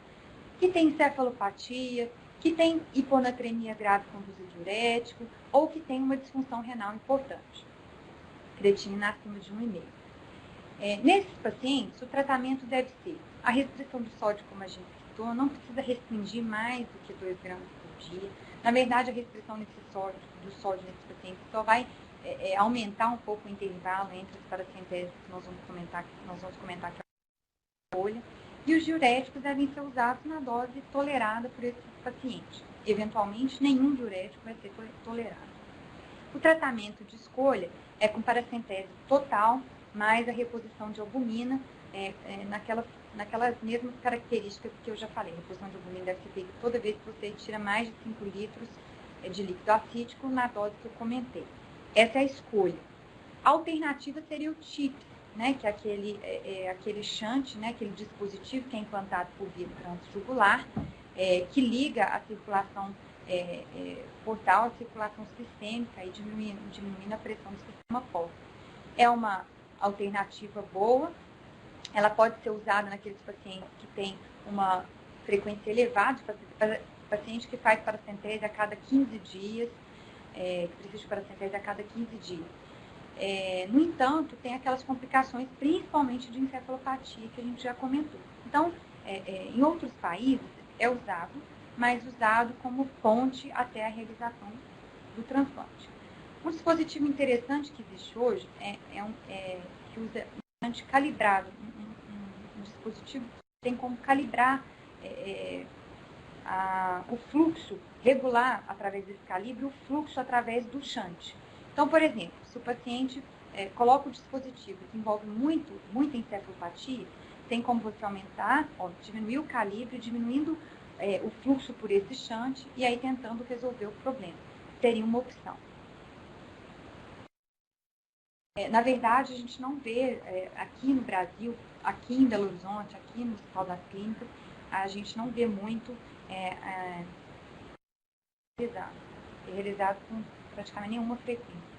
que tem encefalopatia, que tem hiponatremia grave com uso diurético, ou que tem uma disfunção renal importante, creatinina acima de 1,5. Nesses pacientes, o tratamento deve ser a restrição do sódio, como a gente citou, não precisa restringir mais do que 2 gramas por dia. Na verdade, a restrição do sódio nesses pacientes só vai aumentar um pouco o intervalo entre as paracenteses que nós vamos comentar aqui na folha. E os diuréticos devem ser usados na dose tolerada por esses pacientes. Eventualmente, nenhum diurético vai ser tolerado. O tratamento de escolha é com paracentese total, mais a reposição de albumina, naquelas mesmas características que eu já falei. A reposição de albumina deve ser feita toda vez que você tira mais de 5 litros de líquido acítico na dose que eu comentei. Essa é a escolha. A alternativa seria o TIP, né, que é aquele shunt, né, aquele dispositivo que é implantado por via transjugular, que liga a circulação portal à circulação sistêmica e diminuindo a pressão do sistema pórtico. É uma alternativa boa, ela pode ser usada naqueles pacientes que têm uma frequência elevada, paciente que faz paracentese a cada 15 dias, que precisa de paracentese a cada 15 dias. No entanto, tem aquelas complicações, principalmente de encefalopatia, que a gente já comentou. Então, em outros países, é usado, mas usado como ponte até a realização do transplante. Um dispositivo interessante que existe hoje que usa um calibrado, um dispositivo que tem como calibrar o fluxo, regular através desse calibre, o fluxo através do shunt. Então, por exemplo, se o paciente coloca o dispositivo que envolve muita encefalopatia, tem como você aumentar, diminuir o calibre, diminuindo o fluxo por esse shunt e aí tentando resolver o problema. Seria uma opção. Na verdade, a gente não vê aqui no Brasil, aqui em Belo Horizonte, aqui no Hospital das Clínicas, a gente não vê muito realizado com praticamente nenhuma frequência.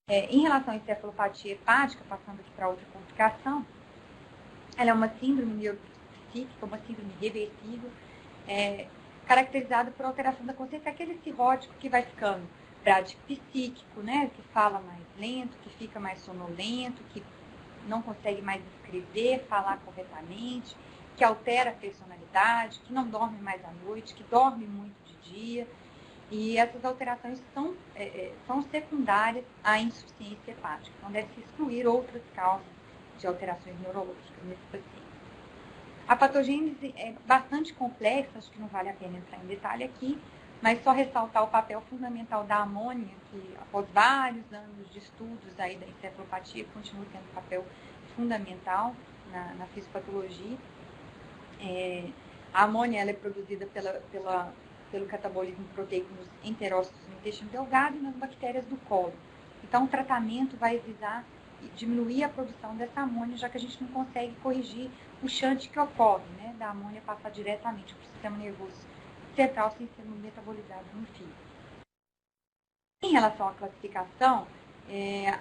Em relação à encefalopatia hepática, passando aqui para outra complicação, ela é uma síndrome neuropsíquica, uma síndrome reversível, caracterizada por alteração da consciência, aquele cirrótico que vai ficando bradipsíquico, né, que fala mais lento, que fica mais sonolento, que não consegue mais escrever, falar corretamente, que altera a personalidade, que não dorme mais à noite, que dorme muito de dia. E essas alterações são secundárias à insuficiência hepática. Então, deve-se excluir outras causas de alterações neurológicas nesse paciente. A patogênese é bastante complexa, acho que não vale a pena entrar em detalhe aqui, mas só ressaltar o papel fundamental da amônia, que após vários anos de estudos aí da encefalopatia, continua tendo papel fundamental na fisiopatologia. A amônia ela é produzida pelo catabolismo proteico nos enterócitos no intestino delgado e nas bactérias do colo. Então, o tratamento vai visar diminuir a produção dessa amônia, já que a gente não consegue corrigir o shunt que ocorre, né, da amônia passar diretamente para o sistema nervoso central sem ser metabolizado no fígado. Em relação à classificação,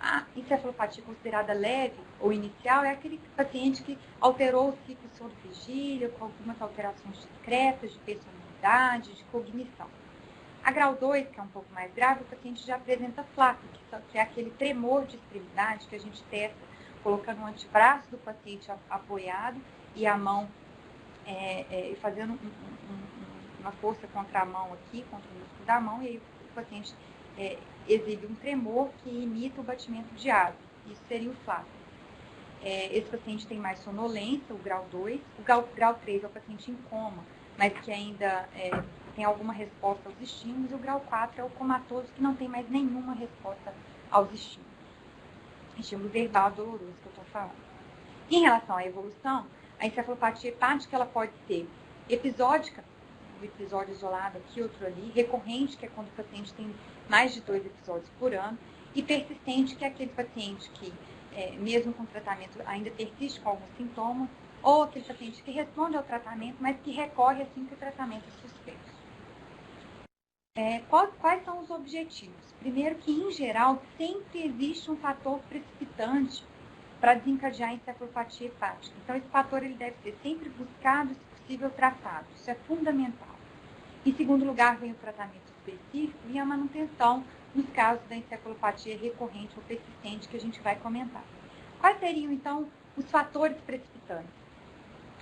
a encefalopatia considerada leve ou inicial é aquele paciente que alterou o ciclo sono-vigília, com algumas alterações discretas de personalidade, de cognição. A grau 2, que é um pouco mais grave, o paciente já apresenta flaco, que é aquele tremor de extremidade que a gente testa colocando o antebraço do paciente apoiado e a mão fazendo uma força contra a mão aqui, contra o músculo da mão, e aí o paciente exibe um tremor que imita o batimento de asa. Isso seria o flaco. Esse paciente tem mais sonolência, o grau 2. O grau 3 é o paciente em coma, mas que ainda tem alguma resposta aos estímulos. E o grau 4 é o comatoso, que não tem mais nenhuma resposta aos estímulos. Estímulo verbal doloroso que eu estou falando. Em relação à evolução, a encefalopatia hepática ela pode ser episódica, um episódio isolado aqui, outro ali, recorrente, que é quando o paciente tem mais de 2 episódios por ano, e persistente, que é aquele paciente que, mesmo com tratamento, ainda persiste com alguns sintomas, ou aquele paciente que responde ao tratamento, mas que recorre assim que o tratamento é suspenso. Quais são os objetivos? Primeiro que, em geral, sempre existe um fator precipitante para desencadear a encefalopatia hepática. Então, esse fator ele deve ser sempre buscado e, se possível, tratado. Isso é fundamental. Em segundo lugar, vem o tratamento específico e a manutenção nos casos da encefalopatia recorrente ou persistente que a gente vai comentar. Quais seriam, então, os fatores precipitantes?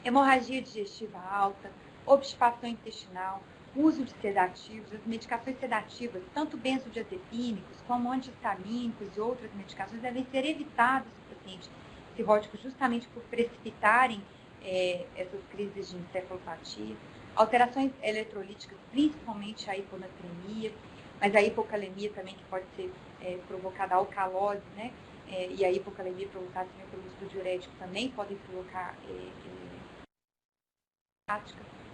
Hemorragia digestiva alta, obstipação intestinal, uso de sedativos, as medicações sedativas, tanto benzodiazepínicos como antihistamínicos e outras medicações, devem ser evitadas no paciente cirrótico justamente por precipitarem essas crises de encefalopatia. Alterações eletrolíticas, principalmente a hiponatremia, mas a hipocalemia também, que pode ser provocada a alcalose, né? E a hipocalemia provocada também pelo uso do diurético também podem provocar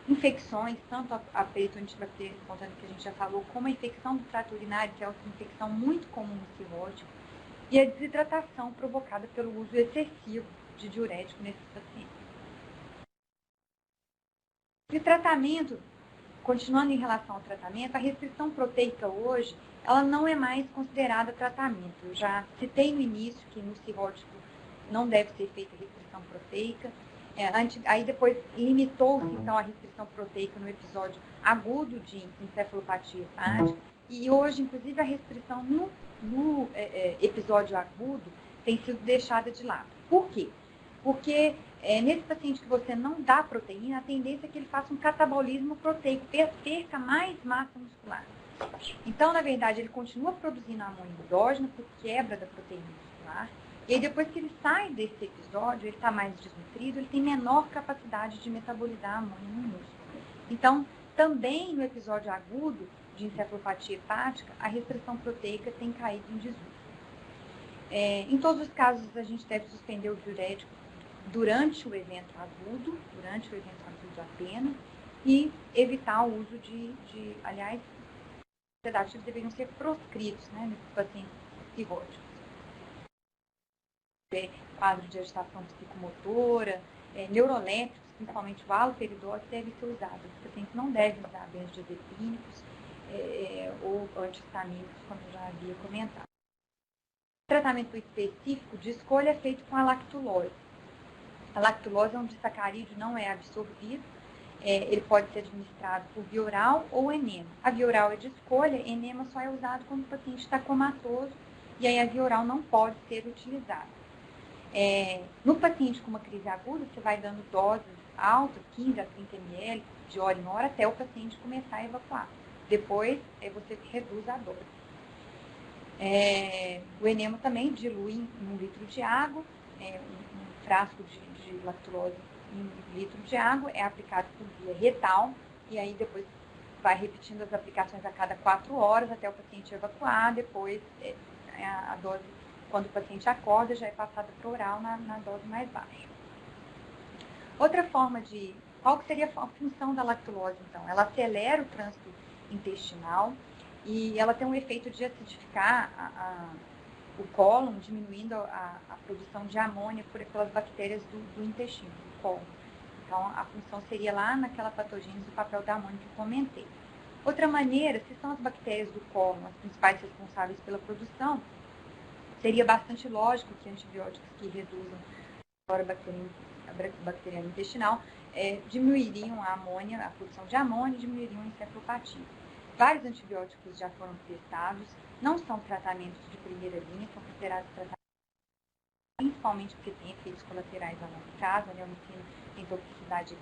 infecções, tanto a peritonite bacteriana espontânea que a gente já falou, como a infecção do trato urinário, que é uma infecção muito comum no cirrótico, e a desidratação provocada pelo uso excessivo de diurético nesses pacientes. E o tratamento, continuando em relação ao tratamento, a restrição proteica hoje, ela não é mais considerada tratamento. Eu já citei no início que no cirrótico não deve ser feita restrição proteica. Aí depois limitou-se então a restrição proteica no episódio agudo de encefalopatia hepática, e hoje, inclusive, a restrição no episódio agudo tem sido deixada de lado. Por quê? Porque nesse paciente que você não dá proteína, a tendência é que ele faça um catabolismo proteico, perca mais massa muscular. Então, na verdade, ele continua produzindo amônia endógena por quebra da proteína muscular. E aí, depois que ele sai desse episódio, ele está mais desnutrido, ele tem menor capacidade de metabolizar a amônia no músculo. Então, também no episódio agudo de encefalopatia hepática, a restrição proteica tem caído em desuso. Em todos os casos, a gente deve suspender o diurético durante o evento agudo apenas, e evitar o uso aliás, sedativos deveriam ser proscritos, né, nesses pacientes cirróticos. Quadro de agitação psicomotora, neurolépticos, principalmente o haloperidol, deve ser usado. Os pacientes não devem usar benzodiazepínicos ou antihistamínicos, como eu já havia comentado. O tratamento específico de escolha é feito com a lactulose. A lactulose é um disacarídeo, não é absorvido. Ele pode ser administrado por via oral ou enema. A via oral é de escolha, enema só é usado quando o paciente está comatoso, e aí a via oral não pode ser utilizada. No paciente com uma crise aguda, você vai dando doses altas, 15 a 30 ml, de hora em hora, até o paciente começar a evacuar. Depois, você reduz a dose. O enema também dilui em 1 litro de água, um frasco de lactulose em 1 litro de água, é aplicado por via retal, e aí depois vai repetindo as aplicações a cada 4 horas, até o paciente evacuar. Depois, a dose, quando o paciente acorda, já é passada para o oral na dose mais baixa. Outra forma qual que seria a função da lactulose, então? Ela acelera o trânsito intestinal e ela tem um efeito de acidificar o cólon, diminuindo a produção de amônia pelas bactérias do intestino, do cólon. Então, a função seria lá naquela patogênese do papel da amônia que eu comentei. Outra maneira, se são as bactérias do cólon as principais responsáveis pela produção, seria bastante lógico que antibióticos que reduzam a flora bacteriana intestinal diminuiriam a amônia, a produção de amônia, e diminuiriam a encefalopatia. Vários antibióticos já foram testados, não são tratamentos de primeira linha, são considerados tratamentos principalmente porque tem efeitos colaterais a longo prazo. A neomicina tem toxicidade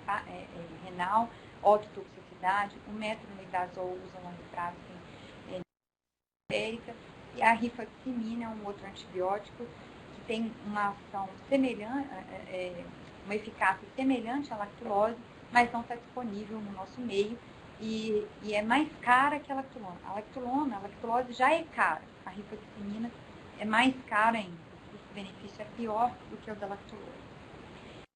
renal, ototoxicidade, o metronidazol usa a longo prazo, tem esférica, e a rifaximina é um outro antibiótico que tem uma ação semelhante, uma eficácia semelhante à lactulose, mas não está disponível no nosso meio e é mais cara que a lactulona. A lactulose já é cara, a rifaximina é mais cara ainda. O benefício é pior do que o da lactulose.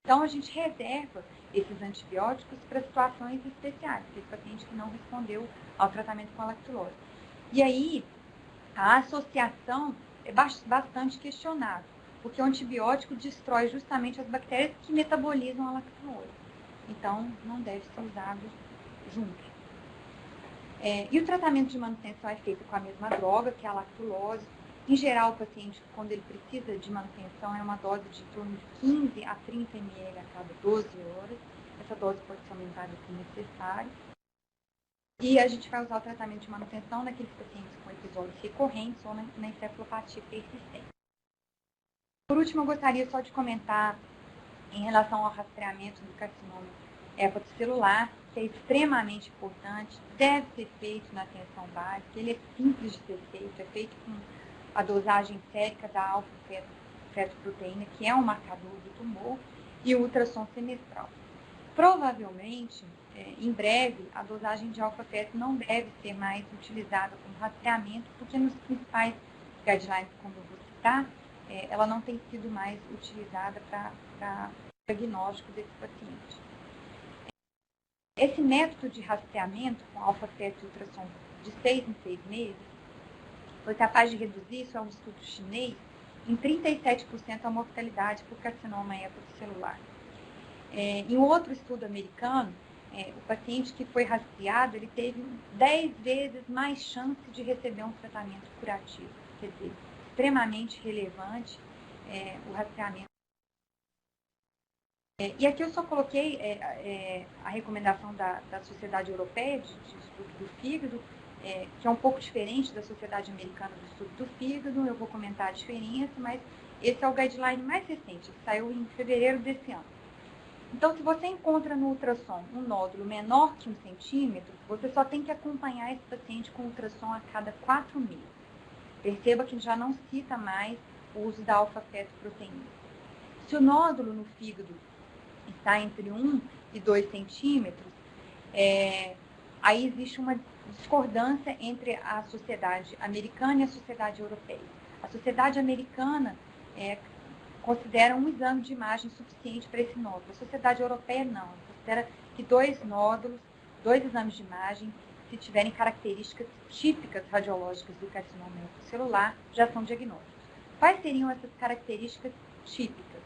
Então, a gente reserva esses antibióticos para situações especiais, para esse paciente que não respondeu ao tratamento com a lactulose. E aí, a associação é bastante questionável, porque o antibiótico destrói justamente as bactérias que metabolizam a lactulose. Então, não deve ser usado junto. E o tratamento de manutenção é feito com a mesma droga, que é a lactulose. Em geral, o paciente, quando ele precisa de manutenção, é uma dose de em torno de 15 a 30 ml a cada 12 horas. Essa dose pode ser aumentada se necessário. E a gente vai usar o tratamento de manutenção naqueles pacientes com episódios recorrentes ou na encefalopatia persistente. Por último, eu gostaria só de comentar em relação ao rastreamento do carcinoma hepatocelular, que é extremamente importante, deve ser feito na atenção básica, ele é simples de ser feito, é feito com a dosagem sérica da alfa-fetoproteína, que é um marcador do tumor, e o ultrassom semestral. Provavelmente, em breve, a dosagem de alfa-feto não deve ser mais utilizada como rastreamento, porque nos principais guidelines, como eu vou citar, ela não tem sido mais utilizada para diagnóstico desse paciente. Esse método de rastreamento com alfa-feto e ultrassom de 6 em 6 meses foi capaz de reduzir, isso é um estudo chinês, em 37% a mortalidade por carcinoma hepatocelular. Em outro estudo americano, o paciente que foi rastreado, ele teve 10 vezes mais chance de receber um tratamento curativo. Quer dizer, extremamente relevante o rastreamento. E aqui eu só coloquei a recomendação da Sociedade Europeia de Estudo do Fígado, que é um pouco diferente da Sociedade Americana do Estudo do Fígado. Eu vou comentar a diferença, mas esse é o guideline mais recente, que saiu em fevereiro desse ano. Então, se você encontra no ultrassom um nódulo menor que 1 centímetro, você só tem que acompanhar esse paciente com ultrassom a cada 4 meses. Perceba que já não cita mais o uso da alfa-fetoproteína. Se o nódulo no fígado está entre 1 e 2 centímetros, aí existe uma discordância entre a sociedade americana e a sociedade europeia. A sociedade americana considera um exame de imagem suficiente para esse nódulo. A sociedade europeia não. Considera que 2 nódulos, 2 exames de imagem, se tiverem características típicas radiológicas do carcinoma hepatocelular, já são diagnósticos. Quais seriam essas características típicas?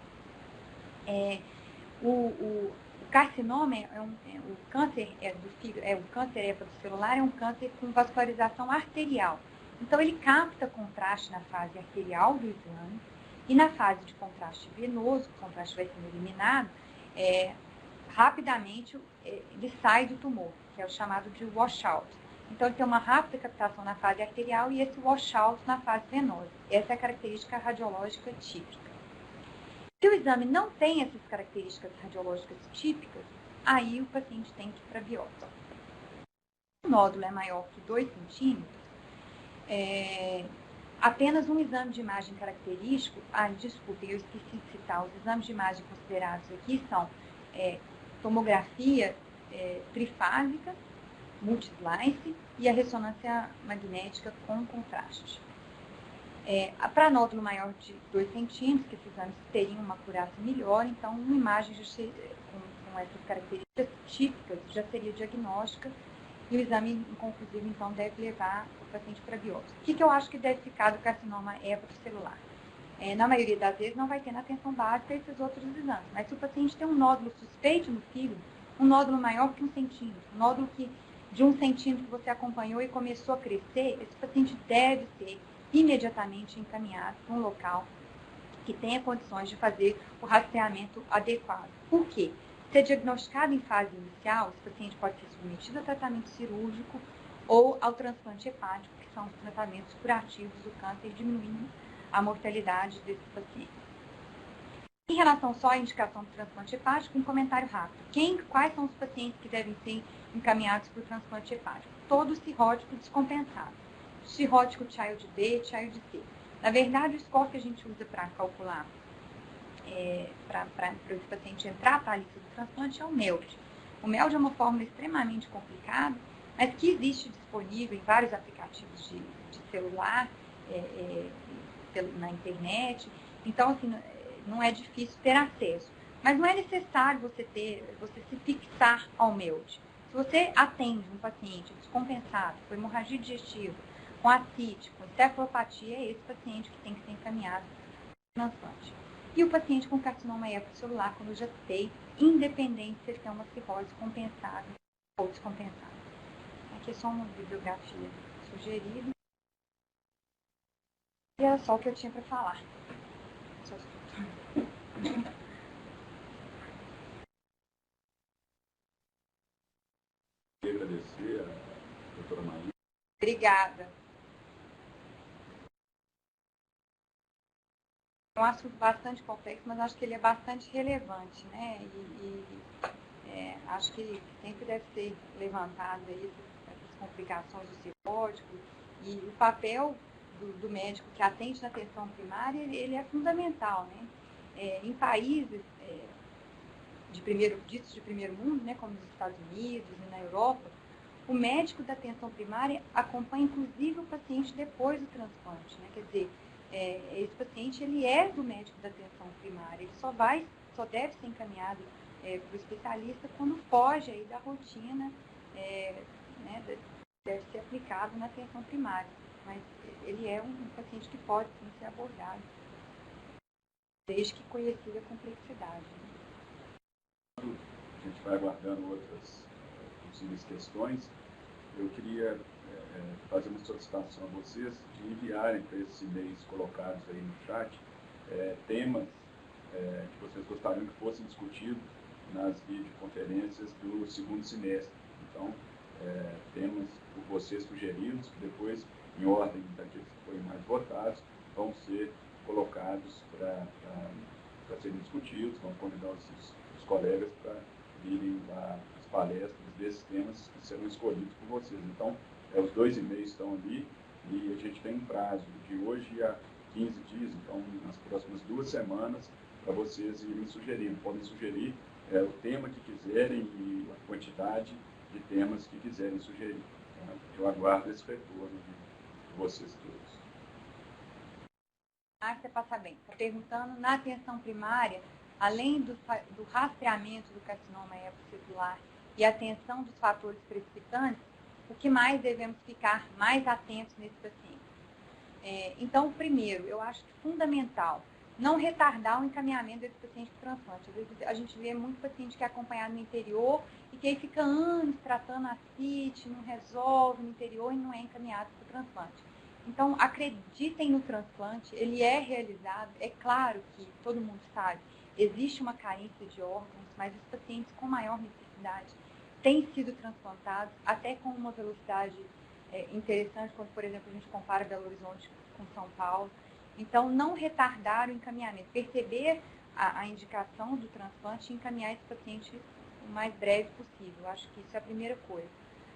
O carcinoma, o câncer do fígado, o câncer hepatocelular é um câncer com vascularização arterial. Então, ele capta contraste na fase arterial do exame e na fase de contraste venoso, o contraste vai sendo eliminado, rapidamente ele sai do tumor, que é o chamado de washout. Então, ele tem uma rápida captação na fase arterial e esse washout na fase venosa. Essa é a característica radiológica típica. Se o exame não tem essas características radiológicas típicas, aí o paciente tem que ir para a biópsia. Se o nódulo é maior que 2 centímetros, apenas um exame de imagem característico, desculpe, eu esqueci de citar, os exames de imagem considerados aqui são tomografia trifásica, multislice e a ressonância magnética com contraste. Para nódulo maior de 2 centímetros, que esses exames teriam uma acurácia melhor, então uma imagem com essas características típicas já seria diagnóstica e o exame inconclusivo, então, deve levar o paciente para biópsia. O que eu acho que deve ficar do carcinoma hepatocelular? Na maioria das vezes não vai ter na atenção básica esses outros exames, mas se o paciente tem um nódulo suspeito no fígado, um nódulo maior que 1 centímetro, um nódulo que de 1 centímetro você acompanhou e começou a crescer, esse paciente deve ser imediatamente encaminhado para um local que tenha condições de fazer o rastreamento adequado. Por quê? Se é diagnosticado em fase inicial, esse paciente pode ser submetido a tratamento cirúrgico ou ao transplante hepático, que são os tratamentos curativos do câncer, diminuindo a mortalidade desses pacientes. Em relação só à indicação do transplante hepático, um comentário rápido. Quais são os pacientes que devem ser encaminhados para o transplante hepático? Todo cirrótico descompensado. Cirrótico Child B, Child C. Na verdade, o score que a gente usa para calcular, para esse paciente entrar para a lista do transplante é o MELD. O MELD é uma fórmula extremamente complicada, mas que existe disponível em vários aplicativos de celular, na internet. Então, assim, não é difícil ter acesso. Mas não é necessário você se fixar ao MELD. Se você atende um paciente descompensado, com hemorragia digestiva, com ascite, com cefalopatia, é esse paciente que tem que ser encaminhado para o transplante. E o paciente com carcinoma hepatocelular, como eu já citei, independente se ele tem uma cirrose compensada ou descompensada. Aqui é só uma bibliografia sugerida. E era só o que eu tinha para falar. Queria agradecer a doutora Maria. Obrigada. É um assunto bastante complexo, mas acho que ele é bastante relevante, né? Acho que sempre deve ser levantado aí essas complicações do cirrótico e o papel do médico que atende na atenção primária, ele é fundamental, né? Em países ditos de primeiro mundo, né, como nos Estados Unidos e na Europa, o médico da atenção primária acompanha inclusive o paciente depois do transplante, né? Quer dizer, esse paciente ele é do médico da atenção primária, ele só deve ser encaminhado para o especialista quando foge aí da rotina, né, deve ser aplicado na atenção primária, mas ele é um paciente que pode sim ser abordado, desde que conhecida a complexidade. Né? A gente vai aguardando outras possíveis questões. Eu queria fazer uma solicitação a vocês de enviarem para esses e-mails colocados aí no chat temas que vocês gostariam que fossem discutidos nas videoconferências do segundo semestre. Então, temas por vocês sugeridos, que depois, em ordem daqueles que forem mais votados, vão ser colocados para serem discutidos, vão convidar os colegas para virem lá as palestras desses temas que serão escolhidos por vocês. Então, os 2 e-mails estão ali e a gente tem um prazo de hoje a 15 dias, então nas próximas 2 semanas, para vocês irem sugerindo. Podem sugerir o tema que quiserem e a quantidade de temas que quiserem sugerir. Tá? Eu aguardo esse retorno de vocês todos. Você passa bem. Está perguntando, na atenção primária, além do rastreamento do carcinoma hepatocelular e atenção dos fatores precipitantes, o que mais devemos ficar mais atentos nesse paciente? Então, primeiro, eu acho que fundamental não retardar o encaminhamento desse paciente para o transplante. Às vezes a gente vê muito paciente que é acompanhado no interior e que aí fica anos tratando ascite, não resolve no interior e não é encaminhado para o transplante. Então, acreditem no transplante, ele é realizado, é claro que todo mundo sabe, existe uma carência de órgãos, mas os pacientes com maior necessidade têm sido transplantados, até com uma velocidade interessante, quando, por exemplo, a gente compara Belo Horizonte com São Paulo. Então, não retardar o encaminhamento, perceber a indicação do transplante e encaminhar esse paciente o mais breve possível. Eu acho que isso é a primeira coisa.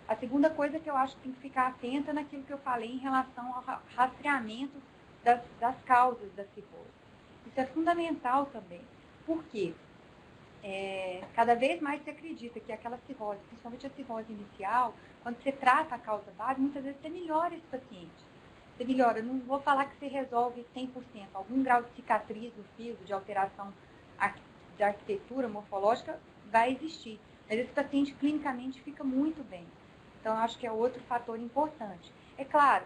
A segunda coisa que eu acho que tem que ficar atenta naquilo que eu falei em relação ao rastreamento das causas da cirrose. Isso é fundamental também. Por quê? Cada vez mais se acredita que aquela cirrose, principalmente a cirrose inicial, quando você trata a causa base, muitas vezes você melhora esse paciente. Você melhora, não vou falar que você resolve 100%, algum grau de cicatriz no fígado, de alteração de arquitetura morfológica vai existir, mas esse paciente clinicamente fica muito bem. Então, eu acho que é outro fator importante. É claro,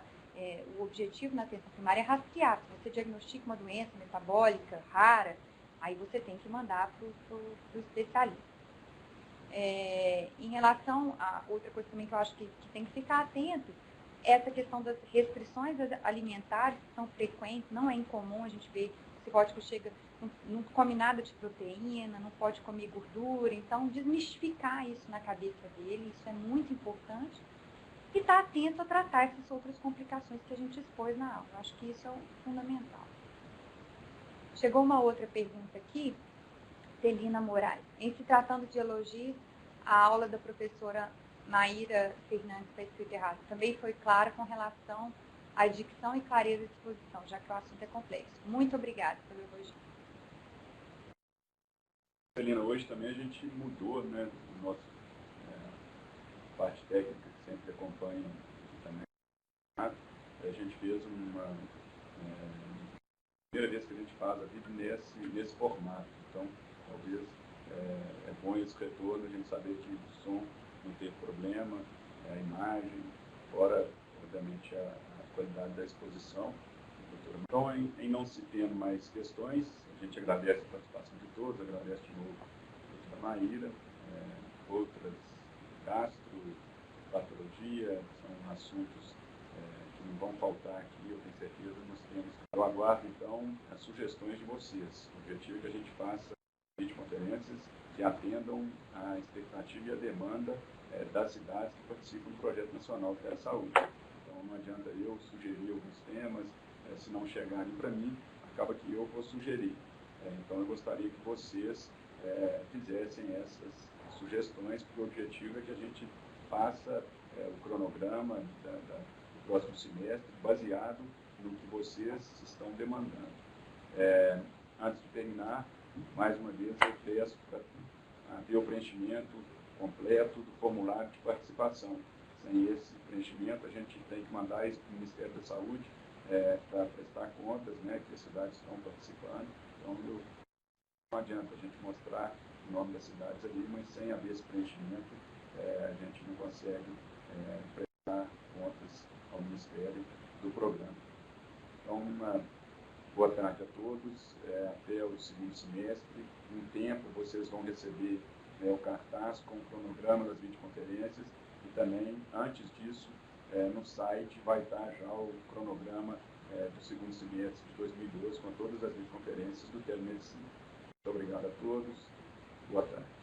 o objetivo na atenção primária é rastrear. Se você diagnostica uma doença metabólica rara, aí você tem que mandar para o especialista. Em relação a outra coisa também que eu acho que tem que ficar atento, essa questão das restrições alimentares que são frequentes, não é incomum a gente ver o cirrótico chega, não come nada de proteína, não pode comer gordura, então desmistificar isso na cabeça dele, isso é muito importante. e estar atento a tratar essas outras complicações que a gente expôs na aula. Eu acho que isso é o fundamental. Chegou uma outra pergunta aqui, Celina Moraes. Em se tratando de elogios, a aula da professora Maíra Fernandes está escrita errado. Também foi clara com relação à dicção e clareza de exposição, já que o assunto é complexo. Muito obrigada pelo elogio. Celina, hoje também a gente mudou, né, o nosso parte técnica que sempre acompanha também. A gente fez uma primeira vez que a gente faz a vídeo nesse formato. Então, talvez é bom esse retorno, a gente saber que o som não teve problema, a imagem, fora, obviamente, a qualidade da exposição. Então, em não se tendo mais questões, a gente agradece a participação de todos, agradece de novo a doutora Maíra, outras gastro, patologia, são assuntos que não vão faltar aqui, eu tenho certeza, nos temas. Eu aguardo, então, as sugestões de vocês. O objetivo é que a gente faça videoconferências que atendam à expectativa e à demanda das cidades que participam do Projeto Nacional da Saúde. Então, não adianta eu sugerir alguns temas, se não chegarem para mim, acaba que eu vou sugerir. Então, eu gostaria que vocês fizessem essas sugestões, porque o objetivo é que a gente faça o cronograma do próximo semestre baseado no que vocês estão demandando. Antes de terminar, mais uma vez eu peço para ter o preenchimento completo do formulário de participação. Sem esse preenchimento, a gente tem que mandar isso para o Ministério da Saúde para prestar contas, né, que as cidades estão participando. Então, não adianta a gente mostrar o nome das cidades ali, mas sem haver esse preenchimento, a gente não consegue prestar contas ao Ministério do programa. Então, boa tarde a todos, até o segundo semestre. Em tempo, vocês vão receber o cartaz com o cronograma das videoconferências e também, antes disso, no site vai estar já o cronograma do segundo semestre de 2012 com todas as videoconferências do Telemedicina. Muito obrigado a todos. Boa tarde.